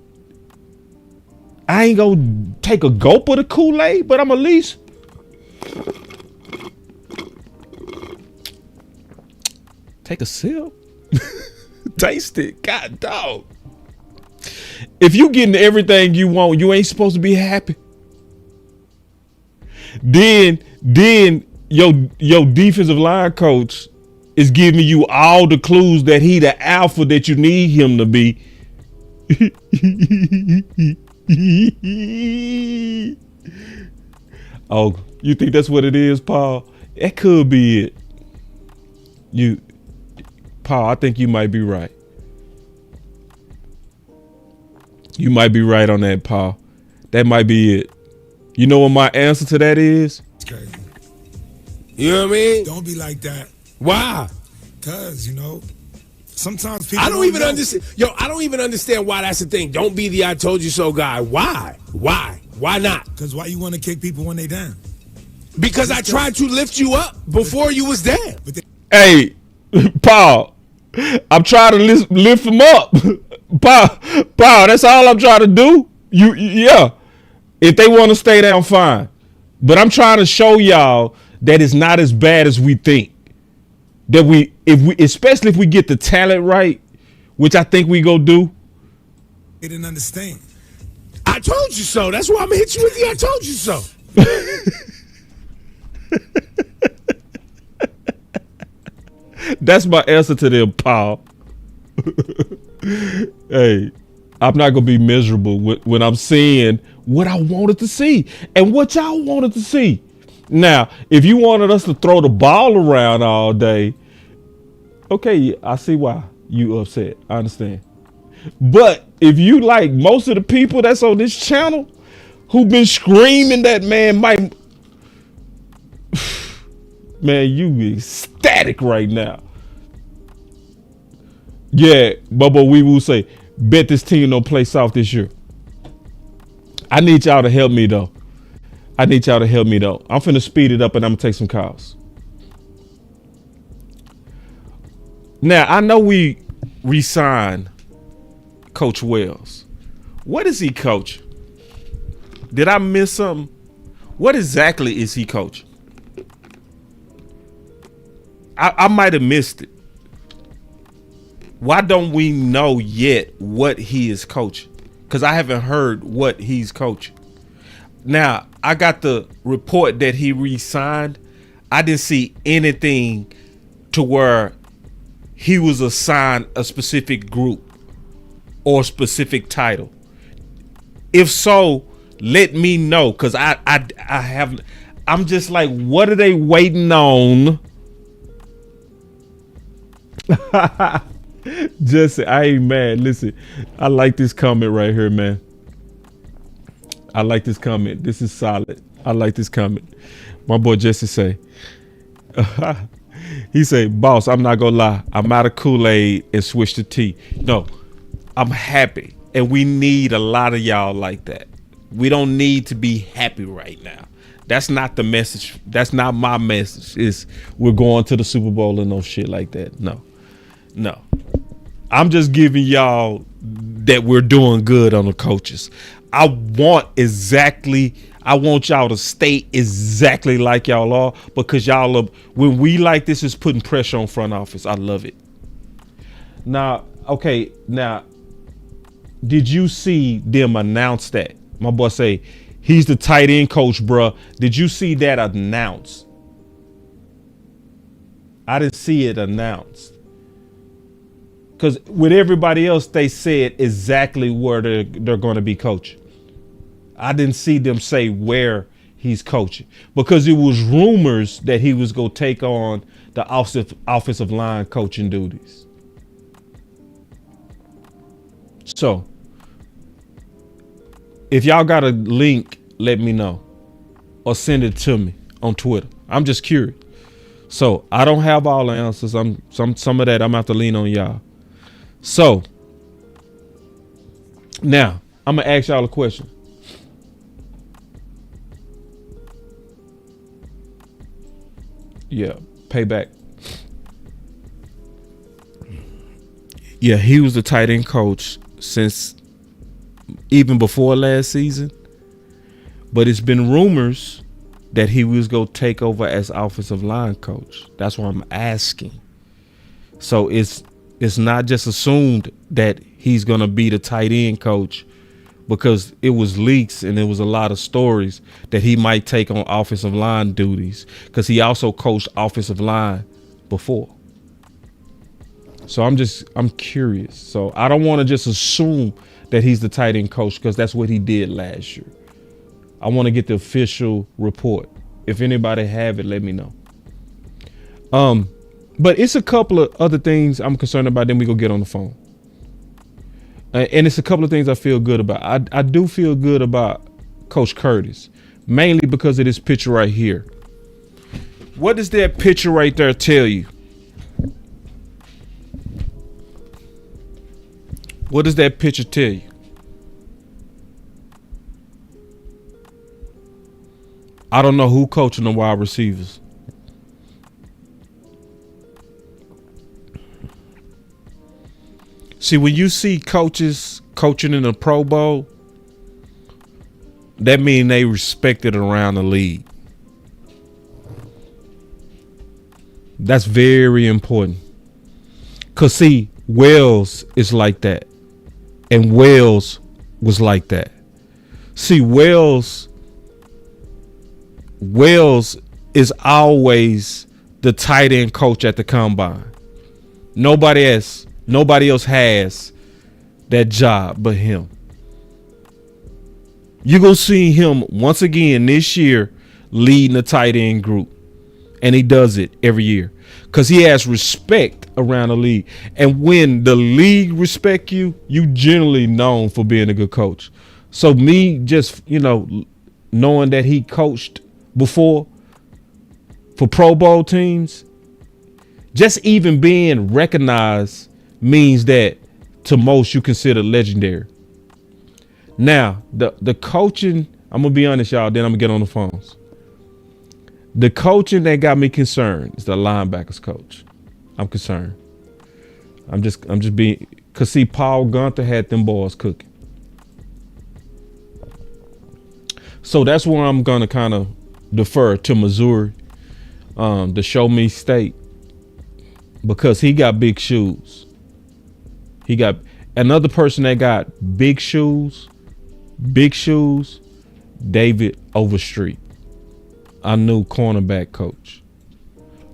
take a gulp of the Kool-Aid, but I'm at least take a sip. Taste it. God dog. If you getting everything you want, you ain't supposed to be happy. Then your defensive line coach is giving you all the clues that he the alpha that you need him to be. Oh, you think that's what it is, Paul? That could be it. Paul, I think you might be right. You might be right on that, Paul. That might be it. You know what my answer to that is? It's crazy. You know what I mean? Don't be like that. Why? Because, sometimes people I don't even understand. I don't even understand why that's the thing. Don't be the I told you so guy. Why? Why not? Because why you want to kick people when they down? Because I tried to lift you up before you was there. Hey, Paul, I'm trying to lift him up. Paul, that's all I'm trying to do. Yeah. If they want to stay down, fine. But I'm trying to show y'all that it's not as bad as we think. That especially if we get the talent right, which I think we go do. They didn't understand. I told you so. That's why I'm gonna hit you with the I told you so. That's my answer to them, Paul. Hey, I'm not gonna be miserable when I'm seeing what I wanted to see and what y'all wanted to see. Now, if you wanted us to throw the ball around all day, okay, I see why you upset. I understand. But if you like most of the people that's on this channel who've been screaming that man might, man, you ecstatic right now. Yeah, Bubba, we will say, bet this team don't play soft this year. I need y'all to help me though. I'm finna speed it up and I'm gonna take some calls. Now, I know we re-signed Coach Wells. What is he coach? Did I miss something? What exactly is he coach? I might have missed it. Why don't we know yet what he is coaching? Because I haven't heard what he's coaching. Now, I got the report that he re-signed. I didn't see anything to where he was assigned a specific group or specific title. If so, let me know, because I haven't. I'm just like, what are they waiting on? Jesse, I ain't mad. Listen, I like this comment right here, man. I like this comment. This is solid. I like this comment. My boy Jesse say, he say, boss, I'm not gonna lie. I'm out of Kool-Aid and switched to tea. No, I'm happy. And we need a lot of y'all like that. We don't need to be happy right now. That's not the message. That's not my message. Is we're going to the Super Bowl and no shit like that. No. I'm just giving y'all that we're doing good on the coaches. I want y'all to stay exactly like y'all are, because y'all are, when we like this, is putting pressure on front office. I love it. Now, did you see them announce that? My boy say, he's the tight end coach, bruh. Did you see that announced? I didn't see it announced. Because with everybody else, they said exactly where they're going to be coaching. I didn't see them say where he's coaching. Because it was rumors that he was going to take on the offensive line coaching duties. So, if y'all got a link, let me know. Or send it to me on Twitter. I'm just curious. So, I don't have all the answers. Some of that I'm going to have to lean on y'all. So, now, I'm going to ask y'all a question. Yeah, payback. Yeah, he was the tight end coach since even before last season. But it's been rumors that he was going to take over as offensive line coach. That's why I'm asking. So it's not just assumed that he's going to be the tight end coach, because it was leaks and there was a lot of stories that he might take on offensive line duties, because he also coached offensive line before. So I'm curious. So I don't want to just assume that he's the tight end coach, because that's what he did last year. I want to get the official report. If anybody have it, let me know. But it's a couple of other things I'm concerned about. Then we go get on the phone. And it's a couple of things I feel good about. I do feel good about Coach Curtis, mainly because of this picture right here. What does that picture right there tell you? What does that picture tell you? I don't know who coaching the wide receivers. See, when you see coaches coaching in the Pro Bowl, that means they respected around the league. That's very important. Because, see, Wells is like that. And Wells was like that. See, Wells is always the tight end coach at the combine. Nobody else has that job but him. You're going to see him once again this year leading the tight end group. And he does it every year because he has respect around the league. And when the league respect you, you generally known for being a good coach. So me just, knowing that he coached before for Pro Bowl teams, just even being recognized means that to most you consider legendary. Now, the coaching, I'm going to be honest, y'all, then I'm going to get on the phones. The coaching that got me concerned is the linebackers coach. I'm concerned. I'm just being, because see, Paul Gunther had them boys cooking. So that's where I'm going to kind of defer to Missouri, the show me state, because he got big shoes. He got another person that got big shoes, David Overstreet, our new cornerback coach,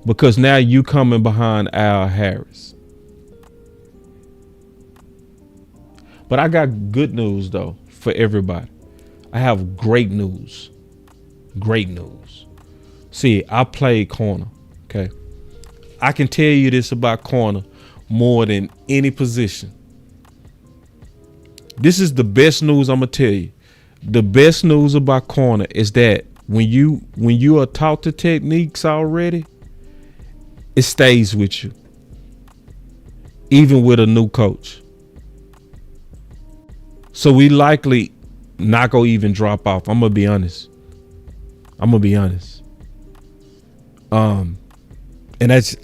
because now you coming behind Al Harris. But I got good news though for everybody. I have great news. Great news. See, I played corner. Okay. I can tell you this about corner more than any position. This is the best news I'm gonna tell you. The best news about corner is that when you are taught the techniques already, it stays with you. Even with a new coach. So we likely not gonna even drop off. I'm gonna be honest. And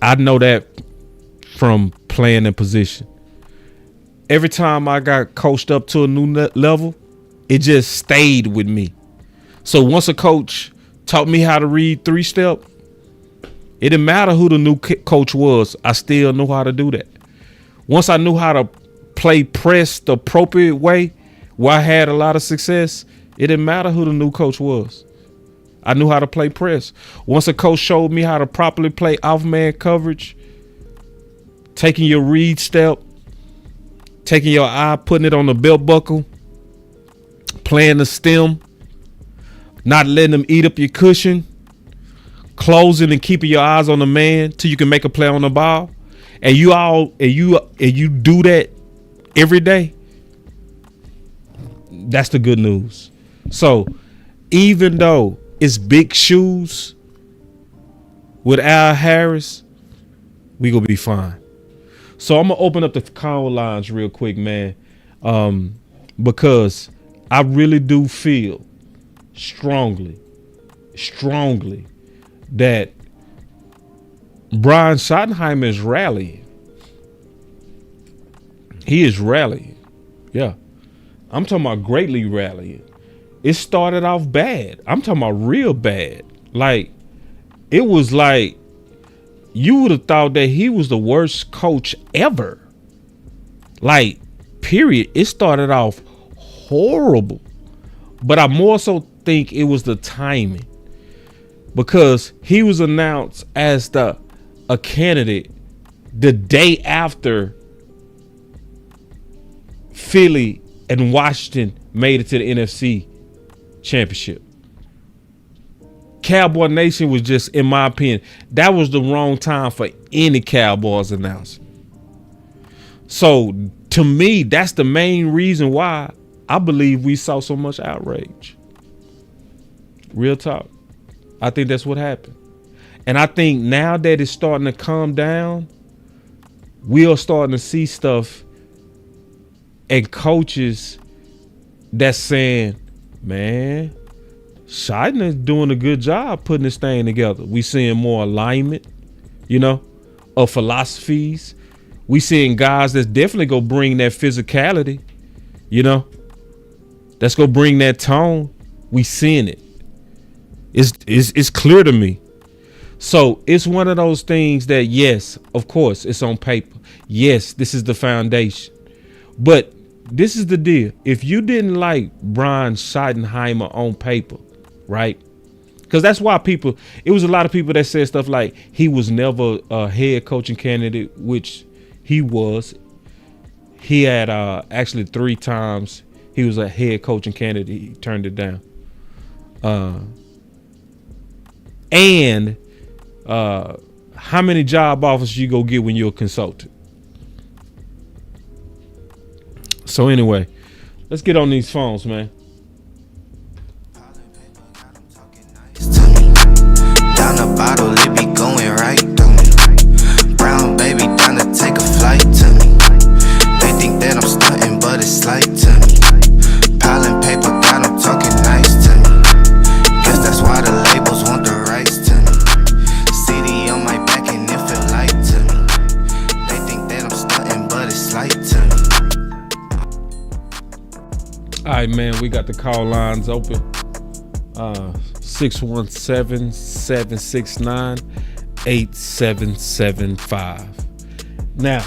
I know that from playing in position. Every time I got coached up to a new level, it just stayed with me. So once a coach taught me how to read 3-step, it didn't matter who the new coach was. I still knew how to do that. Once I knew how to play press the appropriate way, where I had a lot of success, It didn't matter who the new coach was. I knew how to play press. Once a coach showed me how to properly play off-man coverage, taking your read step, taking your eye, putting it on the belt buckle, playing the stem, not letting them eat up your cushion, closing and keeping your eyes on the man till you can make a play on the ball, and you do that every day. That's the good news. So even though it's big shoes with Al Harris, we gonna be fine. So I'm gonna open up the call lines real quick, man, because I really do feel strongly that Brian Schottenheimer is rallying. He is rallying. Yeah. I'm talking about greatly rallying. It started off bad. I'm talking about real bad. Like, it was like you would have thought that he was the worst coach ever. Like, period. It started off horrible. But I more so think it was the timing, because he was announced as a candidate the day after Philly and Washington made it to the NFC Championship. Cowboy Nation was just, in my opinion, that was the wrong time for any Cowboys announcement. So to me, that's the main reason why I believe we saw so much outrage. Real talk. I think that's what happened. And I think now that it's starting to calm down, we are starting to see stuff and coaches that's saying, man, Scheiden is doing a good job putting this thing together. We seeing more alignment, of philosophies. We seeing guys that's definitely gonna bring that physicality, that's gonna bring that tone. We seeing it. It's clear to me. So it's one of those things that, yes, of course, it's on paper. Yes, this is the foundation. But this is the deal. If you didn't like Brian Schottenheimer on paper, right? Because that's why it was a lot of people that said stuff like he was never a head coaching candidate, which he was. He had actually 3 times he was a head coaching candidate. He turned it down. And how many job offers you go get when you're a consultant? So anyway, let's get on these phones, man. Down the bottle, it be going right through me. Brown baby down to take a flight to me. They think that I'm stunting, but it's slight to me. Piling paper, got them talking nice to me. Guess that's why the labels want the rights to me. CD on my back and it feel light to me. They think that I'm stunting, but it's slight to me. All right, man, we got the call lines open. 617-769-8775. Now,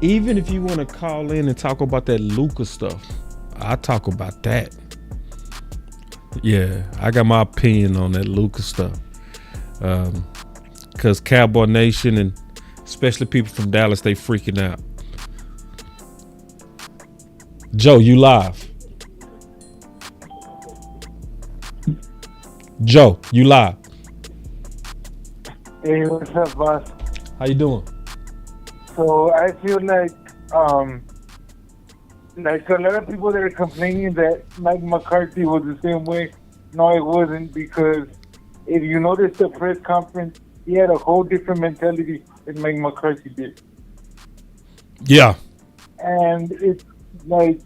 even if you want to call in and talk about that Luka stuff, I'll talk about that. Yeah, I got my opinion on that Luka stuff. Because Cowboy Nation and especially people from Dallas, they freaking out. Joe, you live. Joe, you live. Hey, what's up, boss? How you doing? So I feel like a lot of people that are complaining that Mike McCarthy was the same way. No, it wasn't, because if you notice the press conference, he had a whole different mentality than Mike McCarthy did. Yeah. And it's like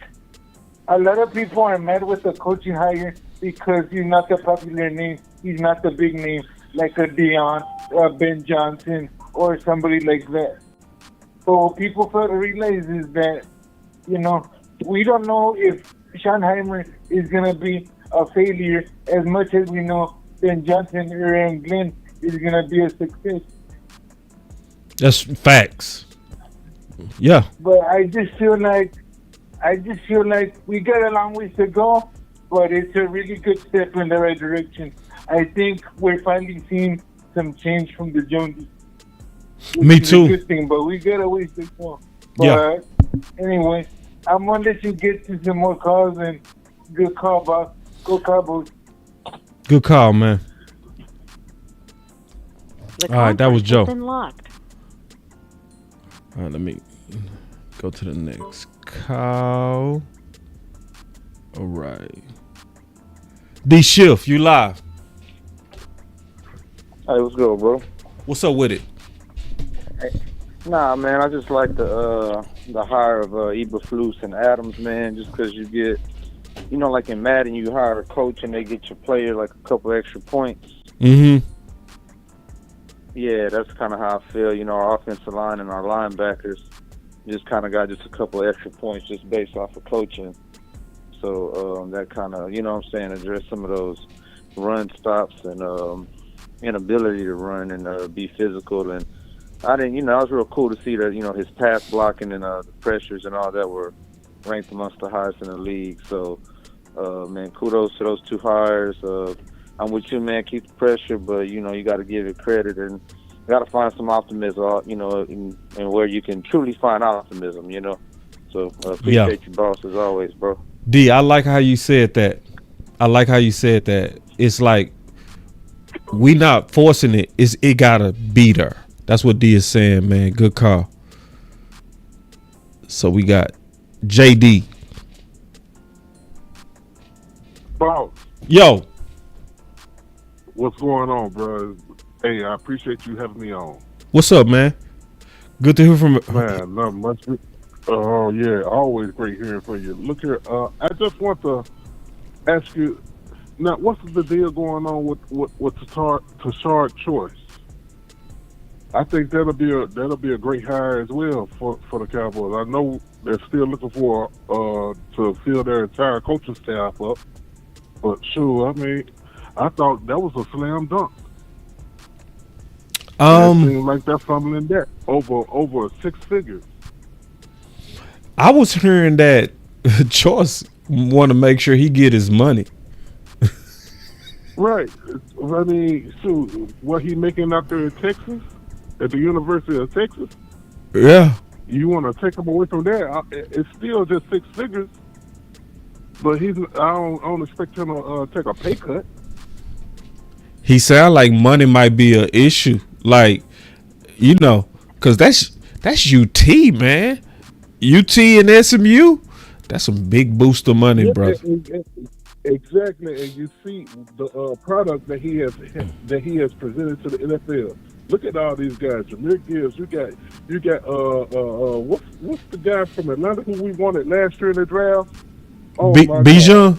a lot of people are mad with the coaching hire because he's not the popular name. He's not the big name like a Deion, Ben Johnson, or somebody like that. So what people fail to realize is that, we don't know if Schottenheimer is going to be a failure as much as we know Ben Johnson or Aaron Glenn is going to be a success. That's facts. Yeah. But I just feel like we got a long ways to go. but it's a really good step in the right direction. I think we're finally seeing some change from the Joneses. Me too. Interesting, but we gotta wait this long. Yeah. Anyway, I'm gonna let you get to some more calls, and good call, boss. Go Cowboys. Good call, man. The All right, that was conference Joe. has been locked. All right, let me go to the next call. All right. D Shift, you live. Hey, what's good, bro? What's up with it? Nah, man, I just like the hire of Eberflus and Adams, man, just because you get, you know, like in Madden, you hire a coach and they get your player like a couple extra points. Mm-hmm. Yeah, that's kind of how I feel. You know, our offensive line and our linebackers just kind of got just a couple extra points just based off of coaching. So that kind of, you know what I'm saying, address some of those run stops and inability to run and be physical. And I didn't, you know, it was real cool to see that, you know, his pass blocking and the pressures and all that were ranked amongst the highest in the league. So, man, kudos to those two hires. I'm with you, man. Keep the pressure, but, you know, you got to give it credit and you got to find some optimism, you know, in where you can truly find optimism, you know. So, appreciate you, boss, as always, bro. D, I like how you said that. It's like we not forcing it. It gotta be there. That's what D is saying, man. Good call. So we got JD. Boss. Yo. What's going on, bro? Hey, I appreciate you having me on. What's up, man? Good to hear from Man, not much. Oh, yeah, always great hearing from you. Look here, I just want to ask you, now, what's the deal going on with Tashard Choice? I think that'll be a great hire as well for the Cowboys. I know they're still looking for to fill their entire coaching staff up, but sure, I mean, I thought that was a slam dunk. It seems like they're fumbling that over 6 figures. I was hearing that Choice want to make sure he get his money. Right. I mean, so what he making out there in Texas, at the University of Texas? Yeah. You want to take him away from there? It's still just 6 figures, but I don't expect him to take a pay cut. He sound like money might be an issue, like, you know, because that's UT, man. UT and SMU, that's some big boost of money, bro. Exactly, and you see the product that he has presented to the NFL. Look at all these guys. Jameer Gibbs. You got what's the guy from Atlanta who we wanted last year in the draft? Oh, Bijan.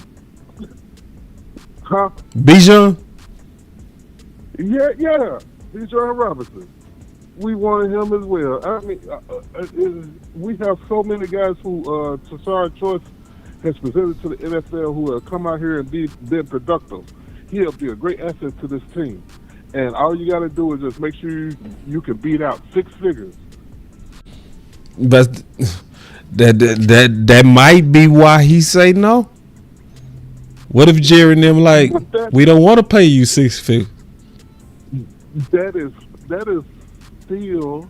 Huh? Bijan. Yeah, Bijan Robinson. We wanted him as well. I mean, we have so many guys who Tashard Choice has presented to the NFL who have come out here and been productive. He'll be a great asset to this team. And all you got to do is just make sure you can beat out 6 figures. But that might be why he say no. What if Jerry and them like, we don't want to pay you 6 figures? That is still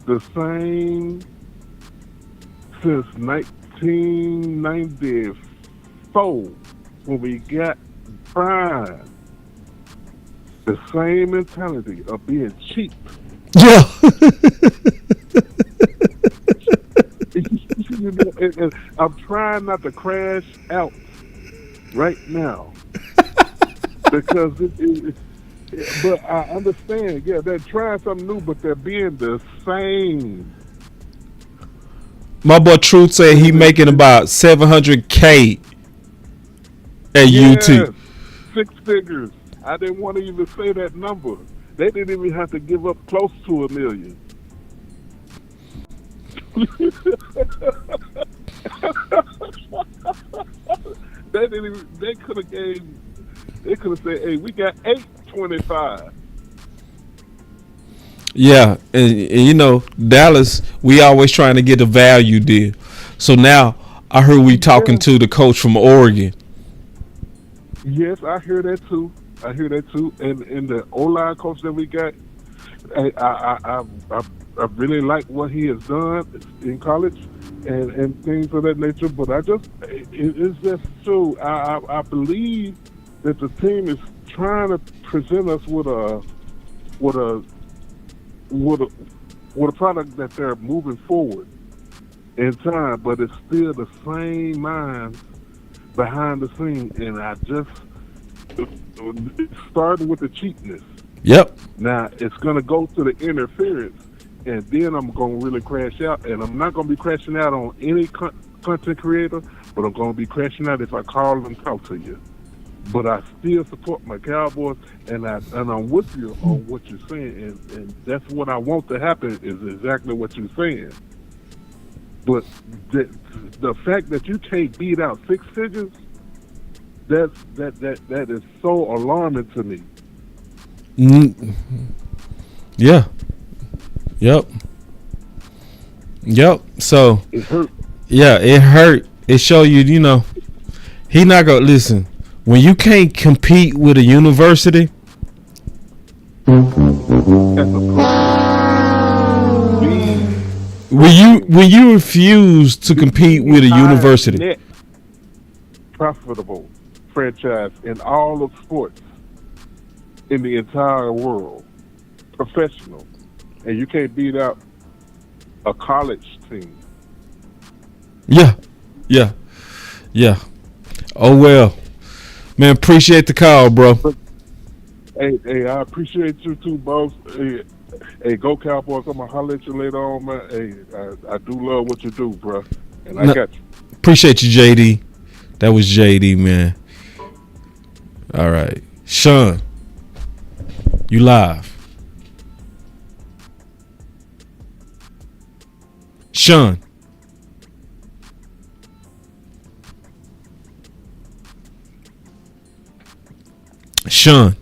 the same since 1994 when we got Prime. The same mentality of being cheap. Yeah. and I'm trying not to crash out right now because but I understand. Yeah, they're trying something new, but they're being the same. My boy Truth said he making about $700K at UT. 6 figures. I didn't want to even say that number. They didn't even have to give up close to $1 million. They could have said, "Hey, we got 825." Yeah, and you know, Dallas, we always trying to get a value deal. So now I heard we talking to the coach from Oregon. Yes, I hear that too. And the O-line coach that we got, I really like what he has done in college and things of that nature. But it's just true. I believe that the team is trying to present us with a product that they're moving forward in time, but it's still the same minds behind the scene, and it's starting with the cheapness. Yep. Now it's going to go to the interference, and then I'm going to really crash out, and I'm not going to be crashing out on any content creator, but I'm going to be crashing out if I call and talk to you. But I still support my Cowboys, and I'm with you on what you're saying, and that's what I want to happen is exactly what you're saying. But the fact that you can't beat out six figures, that is so alarming to me. Yeah. Yep. So it hurt. Yeah, it hurt. It show you, he not gonna listen. When you can't compete with a university, when you refuse to compete with a university, profitable franchise in all of sports in the entire world, professional, and you can't beat out a college team. Yeah. Oh well, man. Appreciate the call, bro. Hey, I appreciate you too, boss. Hey, go Cowboys! I'm gonna holler at you later on, man. Hey, I do love what you do, bro, and I got you. Appreciate you, JD. That was JD, man. All right, Sean, you live. Sean. Sean.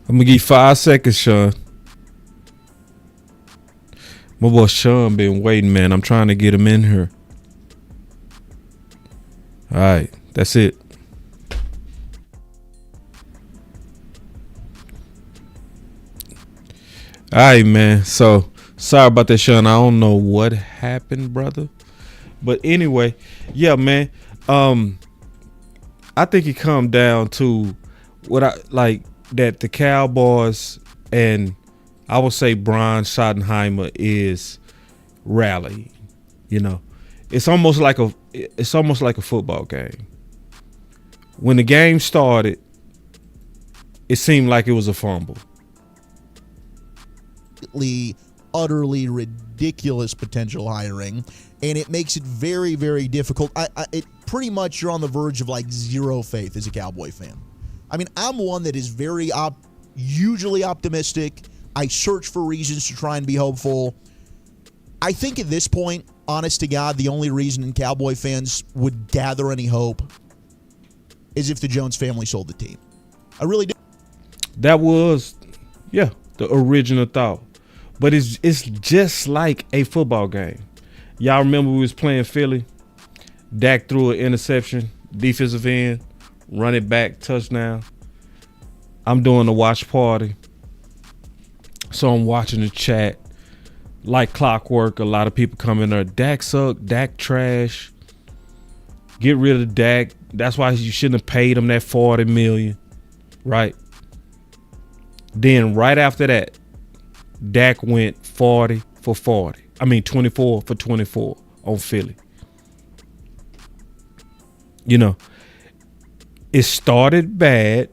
I'm gonna give you 5 seconds, Sean. My boy Sean been waiting, man. I'm trying to get him in here. All right, that's it. All right, man. So sorry about that, Sean. I don't know what happened, brother. But anyway, yeah, man. I think it come down to what I like that the Cowboys and I would say Brian Schottenheimer is rally. It's almost like a football game. When the game started, it seemed like it was a fumble. Utterly ridiculous potential hiring, and it makes it very, very difficult. It pretty much you're on the verge of like zero faith as a Cowboy fan. I mean, I'm one that is very usually optimistic. I search for reasons to try and be hopeful. I think at this point, honest to God, the only reason Cowboy fans would gather any hope is if the Jones family sold the team. I really do. That was, the original thought. But it's just like a football game. Y'all remember we was playing Philly? Dak threw an interception, defensive end, run it back, touchdown. I'm doing the watch party. So I'm watching the chat. Like clockwork, a lot of people come in there. Dak sucked, Dak trash. Get rid of Dak. That's why you shouldn't have paid him that $40 million. Right? Then right after that, Dak went 40 for 40. I mean 24 for 24 on Philly. It started bad,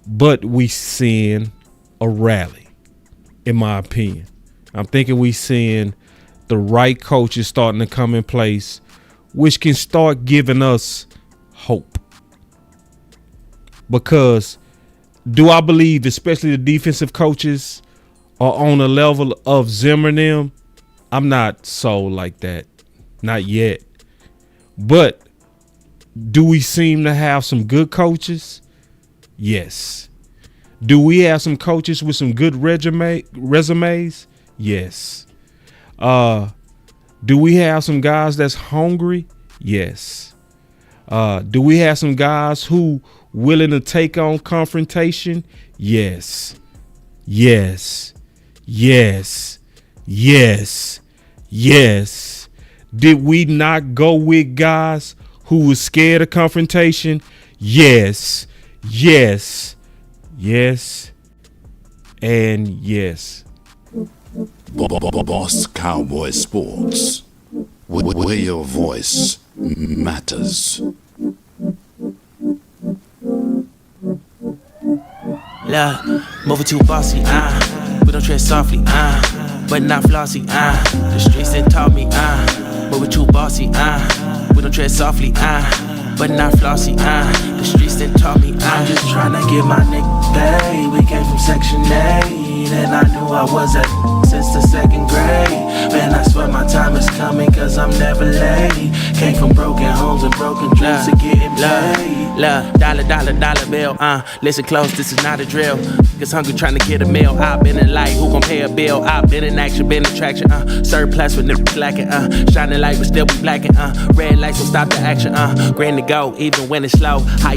but we seeing a rally, in my opinion. I'm thinking we seeing the right coaches starting to come in place, which can start giving us hope. Because do I believe, especially the defensive coaches, are on a level of Zimmer and them? I'm not sold like that. Not yet. But do we seem to have some good coaches? Yes. Do we have some coaches with some good resumes? Yes. Do we have some guys that's hungry? Yes. Do we have some guys who willing to take on confrontation? Yes. Yes. Yes. Yes. Yes. Did we not go with guys who was scared of confrontation? Yes. Yes. Yes. And yes. Boss Cowboy Sports, where your voice matters. Love, moving too bossy, we don't tread softly, but not flossy, the streets done taught me, moving too bossy, we don't tread softly, but not flossy, the streets done taught me, I'm just tryna get my nigga paid. We came from Section 8, and I knew I was at since the 2nd grade. Man, I swear my time is coming, cause I'm never late. Came from broken homes and broken dreams to getting paid. Dollar bill, listen close, this is not a drill. Cause hungry trying to get a meal. I've been in light, who gon' pay a bill? I've been in action, been in traction, surplus with niggas lacking, shining light but still be blacking, red lights will stop the action, grand to go, even when it's slow. Higher